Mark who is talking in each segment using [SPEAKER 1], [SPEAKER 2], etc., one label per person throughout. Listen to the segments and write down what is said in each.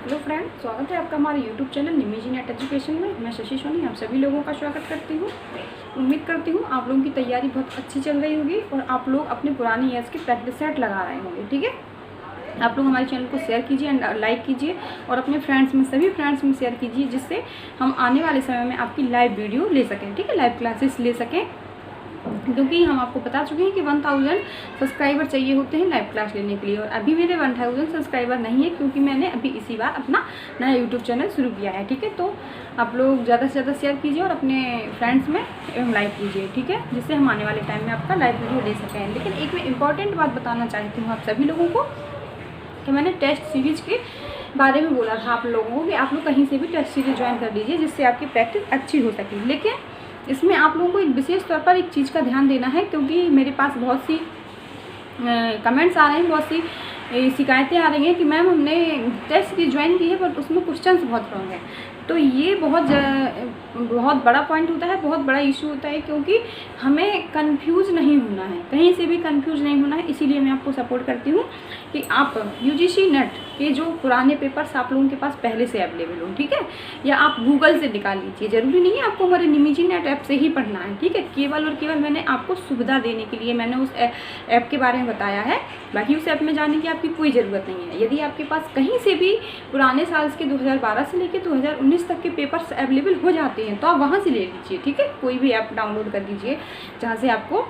[SPEAKER 1] Hello friend, स्वागत है आपका हमारे यूट्यूब चैनल निमी जी नेट एजुकेशन में। मैं शशि सोनी आप सभी लोगों का स्वागत करती हूँ। उम्मीद करती हूँ आप लोगों की तैयारी बहुत अच्छी चल रही होगी और आप लोग अपने पुरानी ईयर्स के प्रैक्टिस सेट लगा रहे होंगे। ठीक है, आप लोग हमारे चैनल को शेयर कीजिए एंड लाइक कीजिए और अपने फ्रेंड्स में, सभी फ्रेंड्स में शेयर कीजिए, जिससे हम आने वाले समय में आपकी लाइव वीडियो ले सकें। ठीक है, लाइव क्लासेस ले सकें, क्योंकि हम आपको बता चुके हैं कि 1000 सब्सक्राइबर चाहिए होते हैं लाइव क्लास लेने के लिए, और अभी मेरे 1000 सब्सक्राइबर नहीं है, क्योंकि मैंने अभी इसी बार अपना नया यूट्यूब चैनल शुरू किया है। ठीक है, तो आप लोग ज़्यादा से ज़्यादा शेयर कीजिए और अपने फ्रेंड्स में एवं लाइक कीजिए। ठीक है, जिससे हम आने वाले टाइम में आपका लाइव वीडियो ले सकें। लेकिन एक मैं इंपॉर्टेंट बात बताना चाहती हूँ आप सभी लोगों को, कि मैंने टेस्ट सीरीज़ के बारे में बोला था आप लोगों को कि आप लोग कहीं से भी टेस्ट सीरीज़ ज्वाइन कर लीजिए, जिससे आपकी प्रैक्टिस अच्छी हो सके। लेकिन इसमें आप लोगों को एक विशेष तौर पर एक चीज़ का ध्यान देना है, क्योंकि मेरे पास बहुत सी कमेंट्स आ रहे हैं, बहुत सी शिकायतें आ रही हैं कि मैम हमने टेस्ट सीरीज ज्वाइन की है बट उसमें क्वेश्चंस बहुत रॉन्ग हैं। तो ये बहुत बड़ा पॉइंट होता है, बहुत बड़ा इशू होता है, क्योंकि हमें कंफ्यूज नहीं होना है, कहीं से भी कंफ्यूज नहीं होना है। इसीलिए मैं आपको सपोर्ट करती हूँ कि आप यूजीसी नेट के जो पुराने पेपर्स आप लोगों के पास पहले से अवेलेबल हो, ठीक है, या आप गूगल से निकाल लीजिए। ज़रूरी नहीं है आपको हमारे निमी नेट ऐप से ही पढ़ना है। ठीक है, केवल और केवल मैंने आपको सुविधा देने के लिए मैंने उस ऐप के बारे में बताया है, बाकी उस ऐप में जाने की आपकी कोई ज़रूरत नहीं है। यदि आपके पास कहीं से भी पुराने साल के 2012 से लेकर 2019 तक के पेपर्स अवेलेबल हो जाते हैं, तो आप वहाँ से ले लीजिए। ठीक है, कोई भी ऐप डाउनलोड कर लीजिए जहाँ से आपको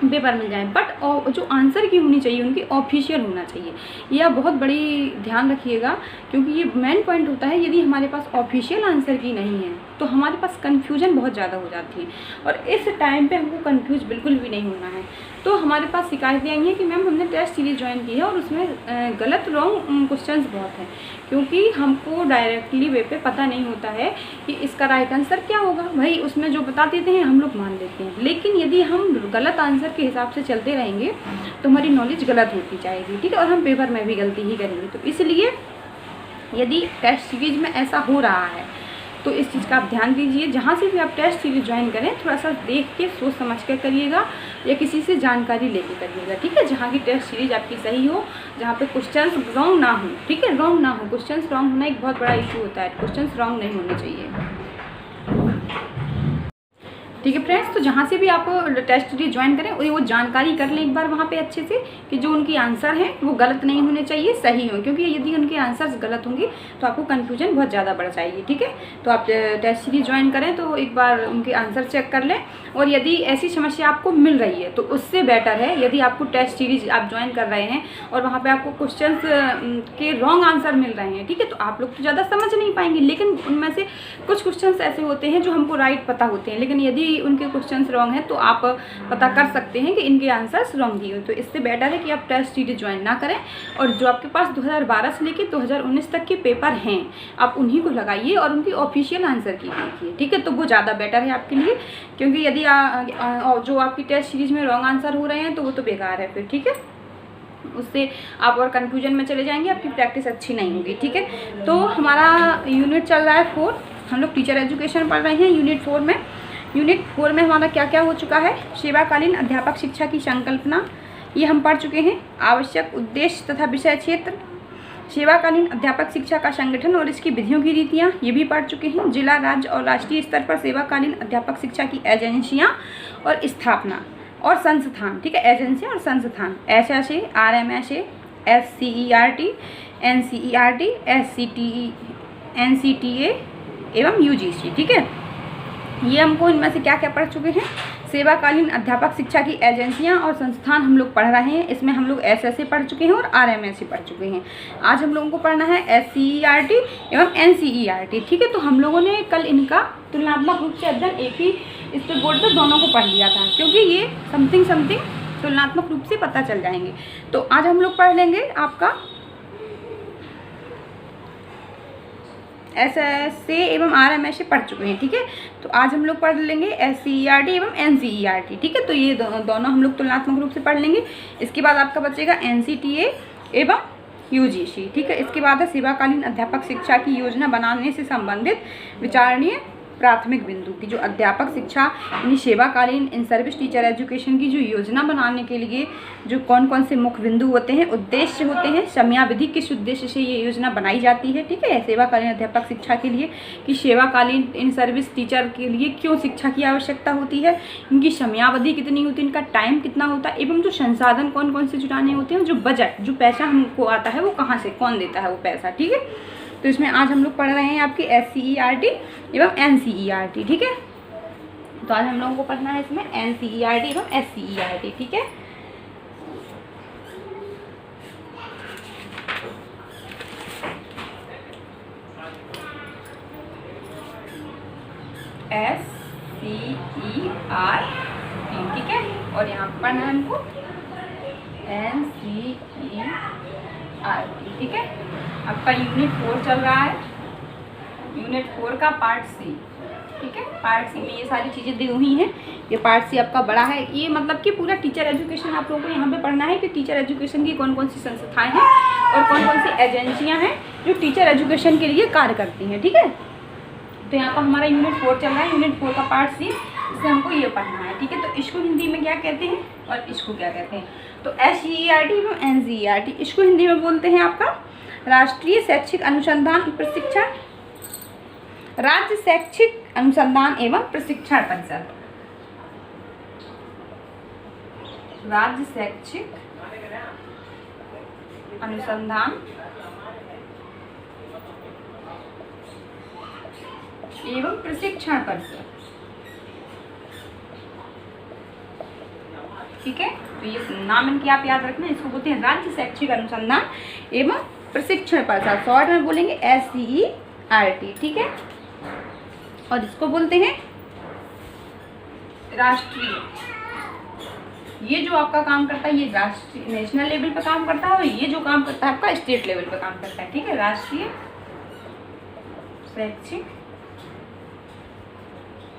[SPEAKER 1] पेपर मिल जाए, बट जो आंसर की होनी चाहिए उनकी ऑफिशियल होना चाहिए। ये आप बहुत बड़ी ध्यान रखिएगा, क्योंकि ये मेन पॉइंट होता है। यदि हमारे पास ऑफिशियल आंसर की नहीं है तो हमारे पास कन्फ्यूजन बहुत ज़्यादा हो जाती है, और इस टाइम पे हमको कन्फ्यूज बिल्कुल भी नहीं होना है। तो हमारे पास शिकायतें आई हैं कि मैम हमने टेस्ट सीरीज ज्वाइन की है और उसमें गलत रॉन्ग क्वेश्चंस बहुत हैं, क्योंकि हमको डायरेक्टली वे पे पता नहीं होता है कि इसका राइट आंसर क्या होगा। भाई उसमें जो बता देते हैं हम लोग मान लेते हैं, लेकिन यदि हम गलत आंसर के हिसाब से चलते रहेंगे तो हमारी नॉलेज गलत होती जाएगी। ठीक है, और हम पेपर में भी गलती ही करेंगे। तो इसलिए यदि टेस्ट सीरीज में ऐसा हो रहा है तो इस चीज़ का आप ध्यान दीजिए। जहाँ से भी आप टेस्ट सीरीज ज्वाइन करें, थोड़ा सा देख के सोच समझ कर करिएगा, या किसी से जानकारी लेके करिएगा। ठीक है, जहाँ की टेस्ट सीरीज आपकी सही हो, जहाँ पे क्वेश्चंस रॉन्ग ना हो। ठीक है, रॉन्ग ना हो, क्वेश्चंस रॉन्ग होना एक बहुत बड़ा इशू होता है, क्वेश्चंस रॉन्ग नहीं होने चाहिए। ठीक है फ्रेंड्स, तो जहाँ से भी आप टेस्ट सीरीज ज्वाइन करें वो जानकारी कर लें एक बार वहाँ पे अच्छे से, कि जो उनकी आंसर हैं वो गलत नहीं होने चाहिए, सही हो, क्योंकि यदि उनके आंसर्स गलत होंगे तो आपको कन्फ्यूजन बहुत ज़्यादा बढ़ जाएगी। ठीक है, तो आप टेस्ट सीरीज ज्वाइन करें तो एक बार उनके आंसर चेक कर लें, और यदि ऐसी समस्या आपको मिल रही है तो उससे बेटर है यदि आपको टेस्ट सीरीज आप ज्वाइन कर रहे हैं और वहाँ पर आपको क्वेश्चन के रॉन्ग आंसर मिल रहे हैं। ठीक है, तो आप लोग तो ज़्यादा समझ नहीं पाएंगे, लेकिन उनमें से कुछ क्वेश्चन ऐसे होते हैं जो हमको राइट पता होते हैं, लेकिन यदि उनके क्वेश्चंस रॉन्ग हैं तो आप पता कर सकते हैं कि इनके आंसर्स रॉन्ग ही हो। तो इससे बेटर है कि आप टेस्ट सीरीज ज्वाइन ना करें, और जो आपके पास 2012 से लेकर 2019 तक के पेपर हैं आप उन्हीं को लगाइए और उनकी ऑफिशियल आंसर की देखिए। ठीक है, तो वो ज़्यादा बेटर है आपके लिए, क्योंकि यदि जो आपकी टेस्ट सीरीज में रॉन्ग आंसर हो रहे हैं तो वो तो बेकार है फिर। ठीक है, उससे आप और कन्फ्यूजन में चले जाएंगे, आपकी प्रैक्टिस अच्छी नहीं होगी। ठीक है, तो हमारा यूनिट चल रहा है 4, हम लोग टीचर एजुकेशन पढ़ रहे हैं यूनिट 4 में हमारा क्या क्या हो चुका है। सेवाकालीन अध्यापक शिक्षा की संकल्पना ये हम पढ़ चुके हैं। आवश्यक उद्देश्य तथा विषय क्षेत्र, सेवाकालीन अध्यापक शिक्षा का संगठन और इसकी विधियों की रीतियाँ ये भी पढ़ चुके हैं। जिला, राज्य और राष्ट्रीय स्तर पर सेवाकालीन अध्यापक शिक्षा की एजेंसियाँ और स्थापना और संस्थान। ठीक है, एजेंसियाँ और संस्थान, SSA, RMSA, SCERT, NCERT, SCTE, NCTA एवं UGC। ठीक है, ये हमको इनमें से क्या क्या पढ़ चुके हैं। सेवाकालीन अध्यापक शिक्षा की एजेंसियां और संस्थान हम लोग पढ़ रहे हैं, इसमें हम लोग SSA पढ़ चुके हैं और RMSA पढ़ चुके हैं। आज हम लोगों को पढ़ना है SCERT एवं NCERT। ठीक है, तो हम लोगों ने कल इनका तुलनात्मक रूप से अध्ययन एक ही इस पर बोर्ड पर दोनों को पढ़ लिया था, क्योंकि ये समथिंग तुलनात्मक रूप से पता चल जाएंगे। तो आज हम लोग पढ़ लेंगे आपका SSA एवं RMSA पढ़ चुके हैं। ठीक है, तो आज हम लोग पढ़ लेंगे SCERT एवं NCERT। ठीक है, तो ये दोनों हम लोग तुलनात्मक रूप से पढ़ लेंगे। इसके बाद आपका बचेगा NCTA एवं UGC। ठीक है, इसके बाद है सेवाकालीन अध्यापक शिक्षा की योजना बनाने से संबंधित विचारणीय प्राथमिक बिंदु की जो अध्यापक शिक्षा यानी सेवाकालीन इन सर्विस टीचर एजुकेशन की जो योजना बनाने के लिए जो कौन कौन से मुख्य बिंदु होते हैं, उद्देश्य होते हैं, समयावधि किस उद्देश्य से ये योजना बनाई जाती है, ठीक है, सेवाकालीन अध्यापक शिक्षा के लिए कि सेवाकालीन इन सर्विस टीचर के लिए क्यों शिक्षा की आवश्यकता होती है, इनकी समयावधि कितनी होती है, इनका टाइम कितना होता है, एवं जो संसाधन कौन कौन से जुटाने होते हैं, जो बजट जो पैसा हमको आता है वो कहाँ से, कौन देता है वो पैसा, ठीक है। तो इसमें आज हम लोग पढ़ रहे हैं आपकी SCERT एवं NCERT, ठीक है। तो आज हम लोगों को पढ़ना है इसमें NCERT एवं SCERT, ठीक है। SCERT, ठीक है, और यहाँ पर पढ़ना है हमको NCERT, ठीक है। आपका यूनिट 4 चल रहा है, यूनिट 4 का पार्ट C, ठीक है। पार्ट C में ये सारी चीज़ें दी हुई हैं। ये पार्ट C आपका बड़ा है, ये मतलब कि पूरा टीचर एजुकेशन आप लोगों को यहाँ पे पढ़ना है कि टीचर एजुकेशन की कौन कौन सी संस्थाएं हैं और कौन कौन सी एजेंसियाँ हैं जो टीचर एजुकेशन के लिए कार्य करती हैं, ठीक है। तो यहाँ पर हमारा यूनिट 4 चल रहा है, यूनिट 4 का पार्ट C, इससे हमको ये पढ़ना है, ठीक है। तो इसको हिंदी में क्या कहते हैं और इसको क्या कहते हैं, तो SCERT एवं NCERT, इसको हिंदी में बोलते हैं आपका राष्ट्रीय शैक्षिक अनुसंधान प्रशिक्षण, राज्य शैक्षिक अनुसंधान एवं प्रशिक्षण परिषद, राज्य शैक्षिक अनुसंधान एवं प्रशिक्षण परिषद, ठीक है। तो ये नाम इनकी आप याद रखना, इसको बोलते हैं राज्य शैक्षिक अनुसंधान एवं प्रशिक्षण परिषद, शॉर्ट में बोलेंगे SCERT, ठीक है। और इसको बोलते हैं राष्ट्रीय, ये जो आपका काम करता है ये राष्ट्रीय नेशनल लेवल पे काम करता है और ये जो काम करता है आपका स्टेट लेवल पे काम करता है, ठीक है। राष्ट्रीय शैक्षिक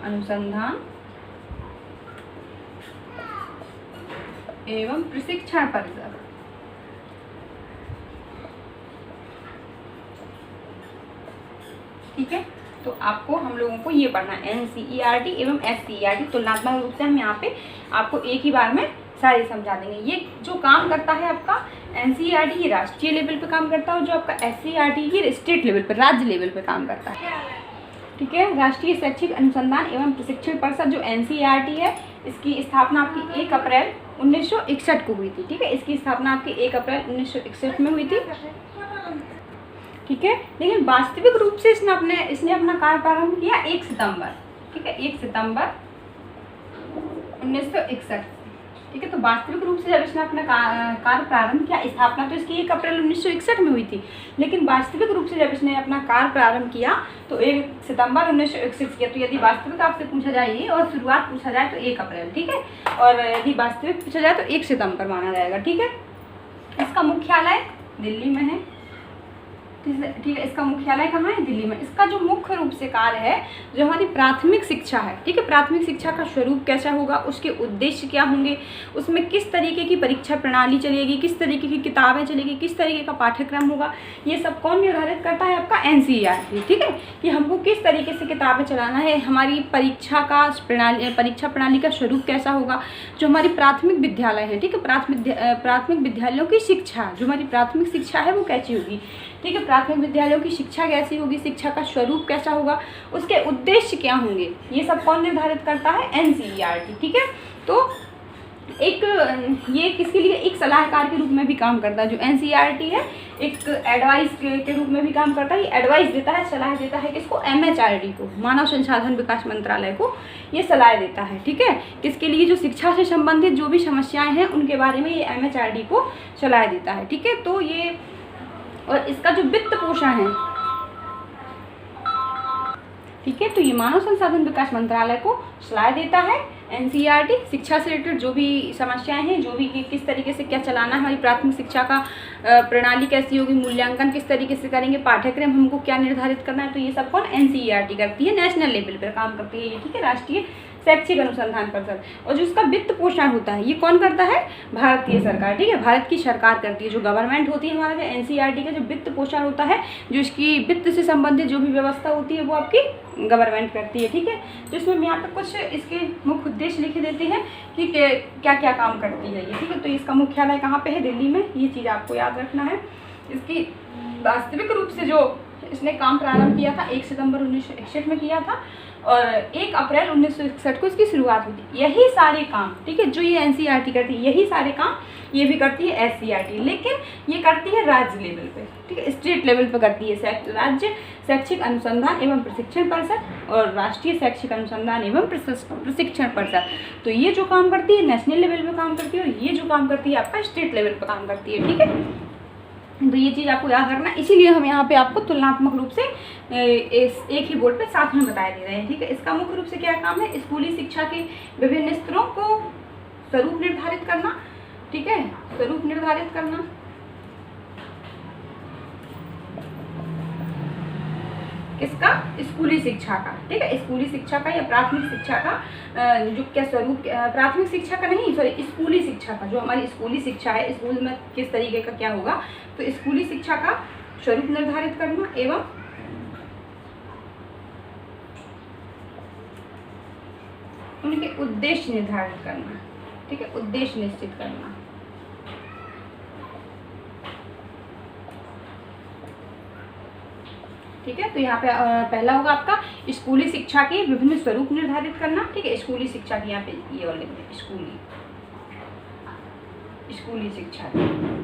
[SPEAKER 1] अनुसंधान एवं प्रशिक्षण परिषद, ठीक है। तो आपको हम लोगों को ये पढ़ना है NCERT एवं SCERT। तुलनात्मक रूप से हम यहाँ पे आपको एक ही बार में सारे समझा देंगे। ये जो काम करता है आपका NCERT ये राष्ट्रीय लेवल पे काम करता है और जो आपका SCERT ये स्टेट लेवल पे, राज्य लेवल पे काम करता है, ठीक है। राष्ट्रीय शैक्षिक अनुसंधान एवं प्रशिक्षण परिषद जो NCERT है, इसकी स्थापना आपकी 1 अप्रैल 1961 को हुई थी, ठीक है। इसकी स्थापना आपकी 1 अप्रैल 1961 में हुई थी, ठीक है। लेकिन वास्तविक रूप से इसने अपना कार्य प्रारंभ किया 1 सितंबर, ठीक है, 1 सितंबर 1961, ठीक है। तो वास्तविक रूप से जब इसने अपना कार्य प्रारंभ किया, स्थापना तो इसकी 1 अप्रैल 1961 में हुई थी, लेकिन वास्तविक रूप से जब इसने अपना कार्य प्रारंभ किया तो 1 सितंबर 1961 किया। तो यदि वास्तविक आपसे पूछा जाए और शुरुआत पूछा जाए तो 1 अप्रैल, ठीक है, और यदि वास्तविक पूछा जाए तो 1 सितंबर माना जाएगा, ठीक है। इसका मुख्यालय दिल्ली में है, ठीक है। इसका मुख्यालय कहाँ है, दिल्ली में। इसका जो मुख्य रूप से कार्य है, जो हमारी प्राथमिक शिक्षा है, ठीक है, प्राथमिक शिक्षा का स्वरूप कैसा होगा, उसके उद्देश्य क्या होंगे, उसमें किस तरीके की परीक्षा प्रणाली चलेगी, किस तरीके की किताबें चलेगी, किस तरीके का पाठ्यक्रम होगा, ये सब कौन निर्धारित करता है, आपका NCERT, ठीक है। कि हमको किस तरीके से किताबें चलाना है, हमारी परीक्षा प्रणाली का स्वरूप कैसा होगा, जो हमारी प्राथमिक विद्यालय है, ठीक है, प्राथमिक विद्यालयों की शिक्षा, जो हमारी प्राथमिक शिक्षा है वो कैसी होगी, ठीक है। प्राथमिक विद्यालयों की शिक्षा कैसी होगी, शिक्षा का स्वरूप कैसा होगा, उसके उद्देश्य क्या होंगे, ये सब कौन निर्धारित करता है, NCERT, ठीक है। तो एक ये किसके लिए, एक सलाहकार के रूप में भी काम करता है जो NCERT है, एक एडवाइस के रूप में भी काम करता है। ये एडवाइस देता है, सलाह देता है किसको, MHRD को, मानव संसाधन विकास मंत्रालय को ये सलाह देता है, ठीक है। किसके लिए, जो शिक्षा से संबंधित जो भी समस्याएं हैं उनके बारे में ये MHRD को सलाह देता है, ठीक है। तो ये, और इसका जो वित्त पोषण है, ठीक है, तो ये मानव संसाधन विकास मंत्रालय को सलाह देता है। NCERT शिक्षा से रिलेटेड जो भी समस्याएं हैं, जो भी किस तरीके से क्या चलाना है, हमारी प्राथमिक शिक्षा का प्रणाली कैसी होगी, मूल्यांकन किस तरीके से करेंगे, पाठ्यक्रम हमको क्या निर्धारित करना है, तो ये सब कौन, NCERT करती है, नेशनल लेवल पर काम करती है ये, ठीक है, राष्ट्रीय शैक्षिक अनुसंधान परिषद। और जो इसका वित्त पोषण होता है ये कौन करता है, भारतीय सरकार, ठीक है, भारत की सरकार करती है। जो गवर्नमेंट होती है हमारा, जो NCERT का जो वित्त पोषण होता है, जो इसकी वित्त से संबंधित जो भी व्यवस्था होती है वो आपकी गवर्नमेंट करती है। ठीक है, तो इसमें हम यहाँ पे कुछ इसके मुख्य उद्देश्य लिखे देते हैं कि क्या क्या काम करती है ये। ठीक है, तो इसका मुख्यालय कहाँ पे है? दिल्ली में। ये चीज़ आपको याद रखना है। इसकी वास्तविक रूप से जो इसने काम प्रारंभ किया था 1 सितंबर 1961 में किया था और 1 अप्रैल 1961 को इसकी शुरुआत हुई थी। यही सारे काम, ठीक है, जो ये एनसीईआरटी करती है यही सारे काम ये भी करती है एससीईआरटी, लेकिन ये करती है राज्य लेवल पे। ठीक है, स्टेट लेवल पे करती है राज्य शैक्षिक अनुसंधान एवं प्रशिक्षण परिषद और राष्ट्रीय शैक्षिक अनुसंधान एवं प्रशिक्षण परिषद। तो ये जो काम करती है नेशनल लेवल पे काम करती है और ये जो काम करती है आपका स्टेट लेवल पे काम करती है। ठीक है, तो ये चीज़ आपको याद रखना, इसीलिए हम यहाँ पे आपको तुलनात्मक रूप से एक ही बोर्ड पे साथ में बताए दे रहे हैं। ठीक है, इसका मुख्य रूप से क्या काम है? स्कूली शिक्षा के विभिन्न स्तरों को स्वरूप निर्धारित करना। ठीक है, स्वरूप निर्धारित करना। किसका? स्कूली शिक्षा का। ठीक है, स्कूली शिक्षा का या प्राथमिक शिक्षा का जो क्या स्वरूप, प्राथमिक शिक्षा का नहीं, सॉरी, स्कूली शिक्षा का, जो हमारी स्कूली शिक्षा है स्कूल में किस तरीके का क्या होगा, तो स्कूली शिक्षा का स्वरूप निर्धारित करना एवं उनके उद्देश्य निर्धारित करना। ठीक है, उद्देश्य निश्चित करना। ठीक है, तो यहाँ पे पहला होगा आपका स्कूली शिक्षा के विभिन्न स्वरूप निर्धारित करना। ठीक है, स्कूली शिक्षा की यहाँ पे ये और लिखते हैं स्कूली शिक्षा।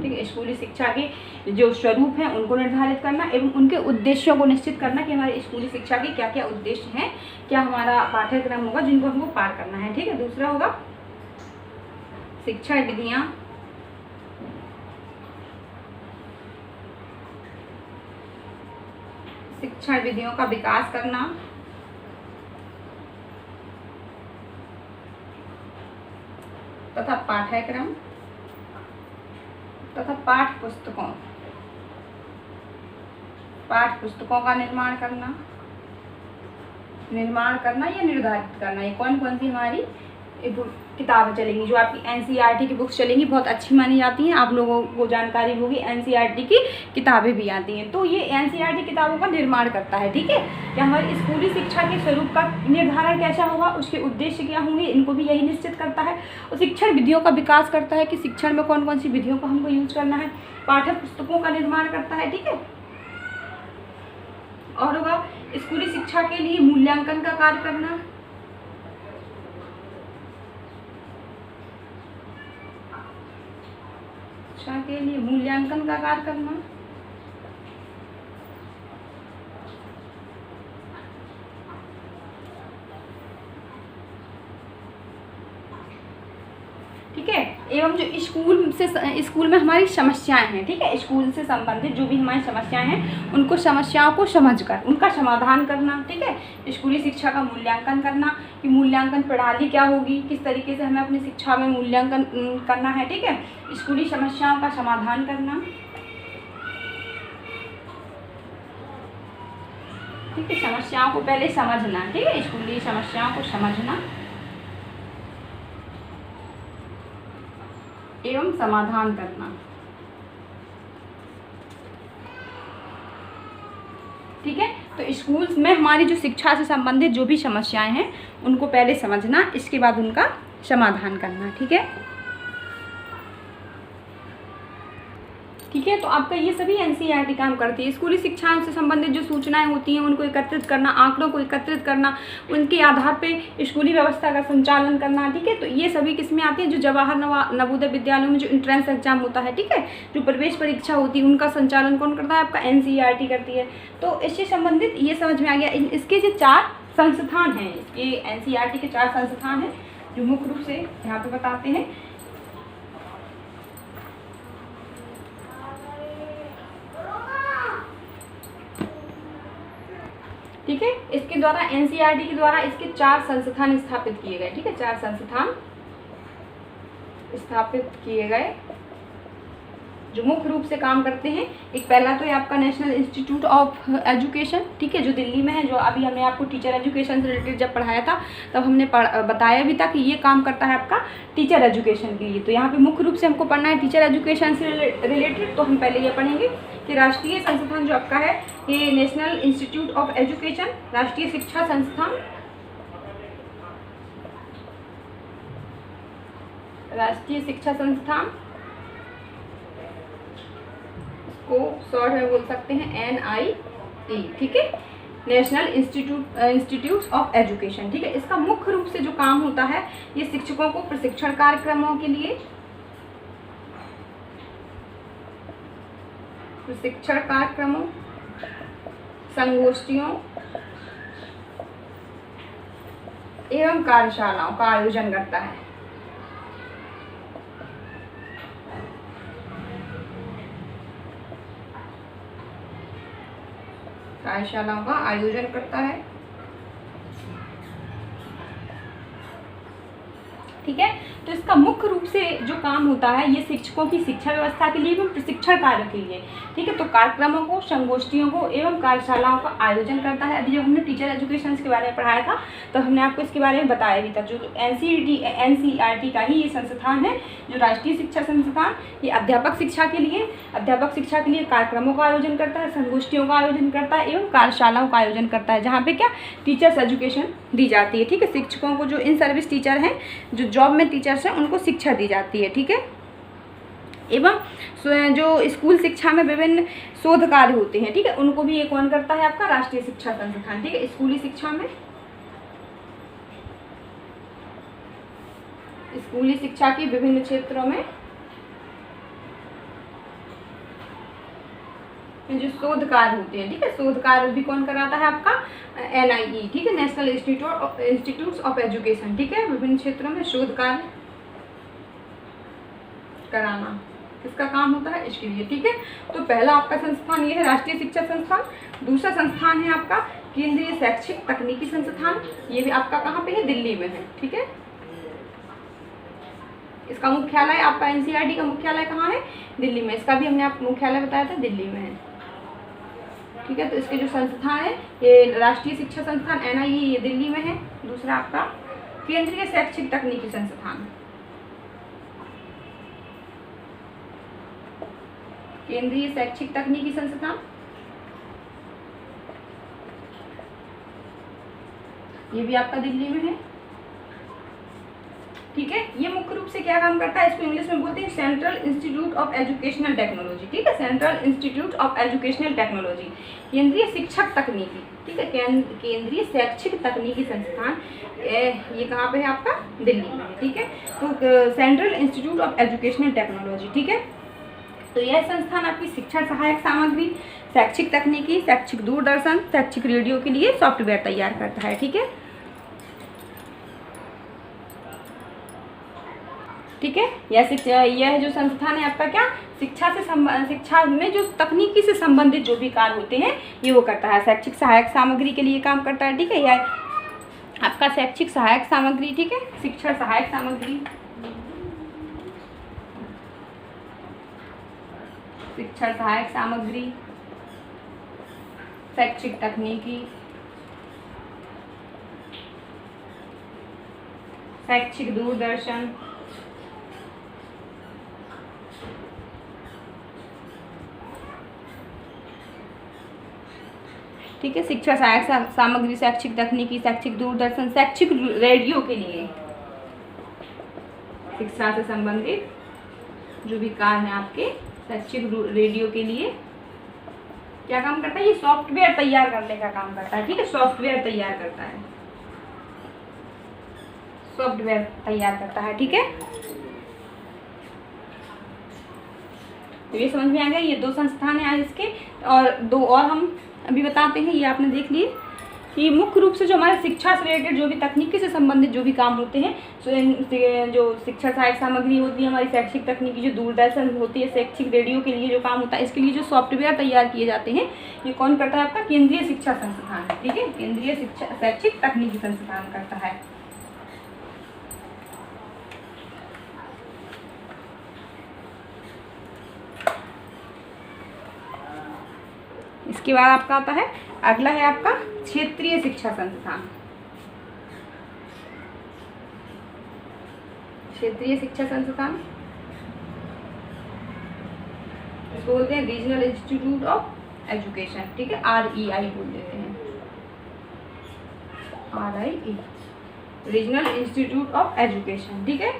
[SPEAKER 1] ठीक है, स्कूली शिक्षा के जो स्वरूप हैं उनको निर्धारित करना एवं उनके उद्देश्यों को निश्चित करना कि हमारी स्कूली शिक्षा के क्या क्या उद्देश्य हैं, क्या हमारा पाठ्यक्रम होगा जिनको हमको पार करना है। ठीक है, दूसरा होगा शिक्षा विधियाँ शिक्षण विधियों का विकास करना तथा पाठ्यक्रम तथा पाठ्य पुस्तकों का निर्माण करना या निर्धारित करना। ये कौन कौन सी हमारी किताबें चलेंगी, जो आपकी एनसीईआरटी की बुक्स चलेंगी, बहुत अच्छी मानी जाती हैं, आप लोगों को जानकारी होगी। एनसीईआरटी की किताबें भी आती हैं, तो ये एनसीईआरटी किताबों का निर्माण करता है। ठीक है, कि हमारी स्कूली शिक्षा के स्वरूप का निर्धारण कैसा होगा, उसके उद्देश्य क्या होंगे, इनको भी यही निश्चित करता है। और शिक्षण विधियों का विकास करता है कि शिक्षण में कौन कौन सी विधियों का हमको यूज करना है। पाठ्य पुस्तकों का निर्माण करता है। ठीक है, और होगा स्कूली शिक्षा के लिए मूल्यांकन का कार्य करना। शिक्षा के लिए मूल्यांकन का कार्य करना। ठीक है, एवं जो स्कूल में हमारी समस्याएं हैं, ठीक है, स्कूल से संबंधित जो भी हमारी समस्याएं हैं उनको समस्याओं को समझकर उनका समाधान करना। ठीक है, स्कूली शिक्षा का मूल्यांकन करना कि मूल्यांकन प्रणाली क्या होगी, किस तरीके से हमें अपनी शिक्षा में मूल्यांकन करना है। ठीक है, स्कूली समस्याओं का समाधान करना। ठीक है, समस्याओं को पहले समझना। ठीक है, स्कूली समस्याओं को समझना एवं समाधान करना। ठीक है, तो स्कूल्स में हमारी जो शिक्षा से संबंधित जो भी समस्याएं हैं उनको पहले समझना, इसके बाद उनका समाधान करना। ठीक है, ठीक है, तो आपका ये सभी एनसीईआरटी काम करती है। स्कूली शिक्षा से संबंधित जो सूचनाएं होती हैं उनको एकत्रित करना, आंकड़ों को एकत्रित करना, उनके आधार पे स्कूली व्यवस्था का संचालन करना। ठीक है, तो ये सभी किसमें आती हैं? जो जवाहर नवोदय विद्यालयों में जो इंट्रेंस एग्जाम होता है, ठीक है, जो प्रवेश परीक्षा होती है, उनका संचालन कौन करता है? आपका एनसीईआरटी करती है। तो इससे संबंधित ये समझ में आ गया। इसके जो 4 संस्थान हैं, ये एनसीईआरटी के 4 संस्थान हैं जो मुख्य रूप से यहाँ पे बताते हैं। ठीक है, इसके द्वारा एनसीईआरटी के द्वारा इसके 4 संस्थान स्थापित किए गए। ठीक है, 4 संस्थान स्थापित किए गए जो मुख्य रूप से काम करते हैं, एक पहला तो है आपका नेशनल इंस्टीट्यूट ऑफ एजुकेशन, ठीक है, जो दिल्ली में है, जो अभी हमने आपको टीचर एजुकेशन से रिलेटेड जब पढ़ाया था तब हमने बताया भी था कि ये काम करता है आपका टीचर एजुकेशन के लिए। तो यहाँ पे मुख्य रूप से हमको पढ़ना है टीचर एजुकेशन से रिलेटेड, तो हम पहले ये पढ़ेंगे कि राष्ट्रीय संस्थान जो आपका है ये नेशनल इंस्टीट्यूट ऑफ एजुकेशन, राष्ट्रीय शिक्षा संस्थान, राष्ट्रीय शिक्षा संस्थान को शॉर्ट में बोल सकते हैं NIE, ठीक है, नेशनल इंस्टीट्यूट ऑफ एजुकेशन, ठीक है। इसका मुख्य रूप से जो काम होता है ये शिक्षकों को प्रशिक्षण कार्यक्रमों के लिए, प्रशिक्षण कार्यक्रमों, संगोष्ठियों एवं कार्यशालाओं का आयोजन करता है। कार्यशालाओं का आयोजन करता है, ठीक है। तो इसका मुख्य रूप से जो काम होता है ये शिक्षकों की शिक्षा व्यवस्था के लिए एवं प्रशिक्षण कार्य के लिए, ठीक है। तो कार्यक्रमों को, संगोष्ठियों को एवं कार्यशालाओं का आयोजन करता है। अभी जब हमने टीचर एजुकेशन के बारे में पढ़ाया था तो हमने आपको इसके बारे में बताया भी था। जो NCERT का ही ये संस्थान है, जो राष्ट्रीय शिक्षा संस्थान, ये अध्यापक शिक्षा के लिए कार्यक्रमों का आयोजन करता है, संगोष्ठियों का आयोजन करता है एवं कार्यशालाओं का आयोजन करता है, जहाँ पे क्या टीचर्स एजुकेशन दी जाती है, ठीक है। शिक्षकों को, जो इन सर्विस टीचर हैं, जो जॉब में टीचर्स हैं, उनको शिक्षा दी जाती है, ठीक है। एवं जो स्कूल शिक्षा में विभिन्न शोध कार्य होते हैं, ठीक है, उनको भी ये कौन करता है आपका राष्ट्रीय शिक्षा संस्थान, ठीक है। स्कूली शिक्षा में, स्कूली शिक्षा के विभिन्न क्षेत्रों में जो शोध कार्य होते हैं, ठीक है, शोध कार्य भी कौन कराता है आपका NIE, ठीक है, नेशनल इंस्टीट्यूट ऑफ एजुकेशन, ठीक है। विभिन्न क्षेत्रों में शोध कार्य कराना किसका काम होता है, इसके लिए, ठीक है। तो पहला आपका संस्थान ये है राष्ट्रीय शिक्षा संस्थान। दूसरा संस्थान है आपका केंद्रीय शैक्षिक तकनीकी संस्थान, ये भी आपका कहाँ पे है, दिल्ली में है, ठीक है। इसका मुख्यालय आपका NCERT का मुख्यालय कहाँ है, दिल्ली में। इसका भी हमने आपको मुख्यालय बताया था, दिल्ली में है, ठीक है। तो इसके जो संस्थान है ये राष्ट्रीय शिक्षा संस्थान NIE, ये दिल्ली में है। दूसरा आपका केंद्रीय शैक्षिक तकनीकी संस्थान, केंद्रीय शैक्षिक तकनीकी संस्थान, ये भी आपका दिल्ली में है, ठीक है। ये मुख्य रूप से क्या काम करता है, इसको इंग्लिश में बोलते हैं central institute of educational technology, ठीक है, central institute of educational technology, केंद्रीय शिक्षक तकनीकी, ठीक है, केंद्रीय शैक्षिक तकनीकी संस्थान, ये कहाँ पे है आपका, दिल्ली में, ठीक है। तो central institute of educational technology, ठीक है। तो यह संस्थान आपकी शिक्षा सहायक सामग्री, शैक्षिक तकनीकी, शैक्षिक दूरदर्शन, शैक्षिक रेडियो के लिए सॉफ्टवेयर तैयार करता है, ठीक है, ठीक है। यह जो संस्थान है आपका क्या शिक्षा में जो तकनीकी से संबंधित जो भी कार्य होते हैं ये वो करता है, शैक्षिक सहायक सामग्री के लिए काम करता है, ठीक है। यह आपका शैक्षिक सहायक सामग्री, ठीक है, शिक्षा सहायक सामग्री, शिक्षा सहायक सामग्री, शैक्षिक तकनीकी, शैक्षिक दूरदर्शन, ठीक है, शिक्षा सहायक सामग्री, शैक्षिक तकनीकी, शैक्षिक दूरदर्शन, शैक्षिक रेडियो के लिए, शिक्षा से संबंधित जो भी कार्य हैं आपके शैक्षिक रेडियो के लिए क्या काम करता है, ये सॉफ्टवेयर तैयार करने का काम करता है, ठीक है, सॉफ्टवेयर तैयार करता है, सॉफ्टवेयर तैयार करता है, ठीक है। तो ये समझ में आ गया, ये दो संस्थान हैं आज इसके, और दो और हम अभी बताते हैं, ये आपने देख लिए कि मुख्य रूप से जो हमारे शिक्षा से रिलेटेड जो भी तकनीकी से संबंधित जो भी काम होते हैं, जो शिक्षा सहायक सामग्री होती है हमारी, शैक्षिक तकनीकी, जो दूरदर्शन होती है, शैक्षिक रेडियो के लिए जो काम होता है, इसके लिए जो सॉफ्टवेयर तैयार किए जाते हैं ये कौन करता है आपका केंद्रीय शिक्षा संस्थान है, ठीक है, केंद्रीय शिक्षा शैक्षिक तकनीकी संस्थान करता है। इसके बाद आपका आता है, अगला है आपका क्षेत्रीय शिक्षा संस्थान। क्षेत्रीय शिक्षा संस्थान इसको बोलते हैं रीजनल इंस्टीट्यूट ऑफ एजुकेशन, ठीक है, REI बोल देते हैं, RIE, regional institute of education, ठीक है।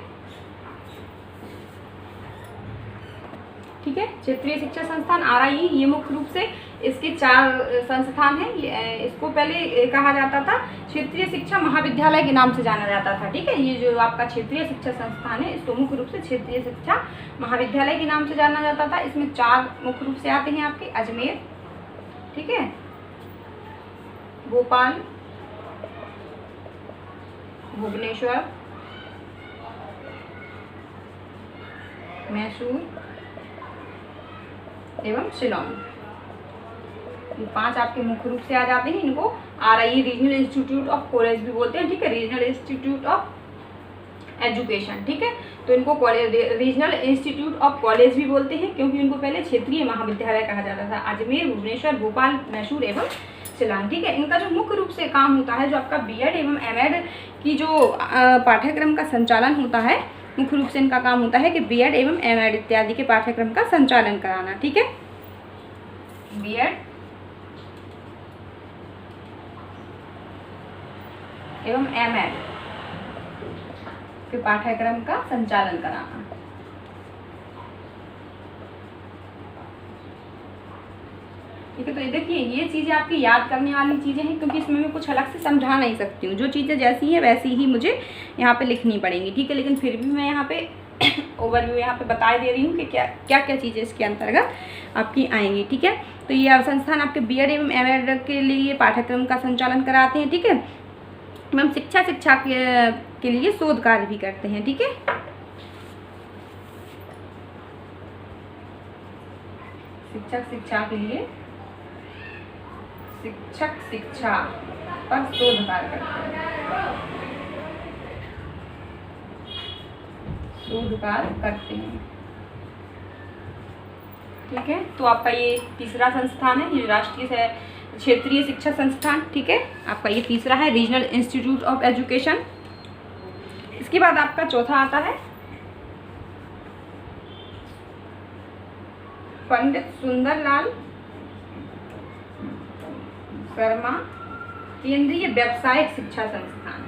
[SPEAKER 1] ठीक है, क्षेत्रीय शिक्षा संस्थान RIE, ये मुख्य रूप से इसके 4 संस्थान हैं। इसको पहले कहा जाता था क्षेत्रीय शिक्षा महाविद्यालय के नाम से जाना जाता था, ठीक है। ये जो आपका क्षेत्रीय शिक्षा संस्थान है इसको मुख्य रूप से क्षेत्रीय शिक्षा महाविद्यालय के नाम से जाना जाता था। इसमें 4 मुख्य रूप से आते हैं आपके, अजमेर, ठीक है, भोपाल, भुवनेश्वर, मैसूर एवं शिलोंग। ये 5 आपके मुख्य रूप से आ जाते हैं। इनको RIE regional institute of college भी बोलते हैं, ठीक है, रीजनल इंस्टीट्यूट ऑफ एजुकेशन, ठीक है। तो इनको रीजनल इंस्टीट्यूट ऑफ कॉलेज भी बोलते हैं क्योंकि इनको पहले क्षेत्रीय महाविद्यालय कहा जाता था। अजमेर, भुवनेश्वर, भोपाल, मैसूर एवं शिलांग, ठीक है। इनका जो मुख्य रूप से काम होता है, जो आपका BEd एवं MAd की जो पाठ्यक्रम का संचालन होता है, मुख्य रूप से इनका काम होता है कि BEd एवं MAd इत्यादि के पाठ्यक्रम का संचालन कराना, ठीक है। BEd एवं MAd के पाठ्यक्रम का संचालन कराना। ठीक है, तो ये देखिए, ये चीज़ें आपकी याद करने वाली चीज़ें हैं क्योंकि इसमें मैं कुछ अलग से समझा नहीं सकती हूँ। जो चीज़ें जैसी हैं वैसी ही मुझे यहाँ पे लिखनी पड़ेंगी, ठीक है। लेकिन फिर भी मैं यहाँ पे ओवरव्यू यहाँ पे बता दे रही हूँ कि क्या क्या चीज़ें इसके अंतर्गत आपकी आएंगी, ठीक है। तो ये संस्थान आपके BEd एवं MAd के लिए पाठ्यक्रम का संचालन कराते हैं, ठीक है, एवं शिक्षा के लिए शोध कार्य भी करते हैं, ठीक है। शिक्षा के लिए शिक्षा पर शोध कार्य करते हैं, शोध कार्य करते हैं, ठीक है। तो आपका ये तीसरा संस्थान है, ये राष्ट्रीय क्षेत्रीय शिक्षा संस्थान, ठीक है, आपका ये तीसरा है, रीजनल इंस्टीट्यूट ऑफ एजुकेशन। इसके बाद आपका चौथा आता है पंडित सुंदरलाल शर्मा केंद्रीय व्यावसायिक शिक्षा संस्थान।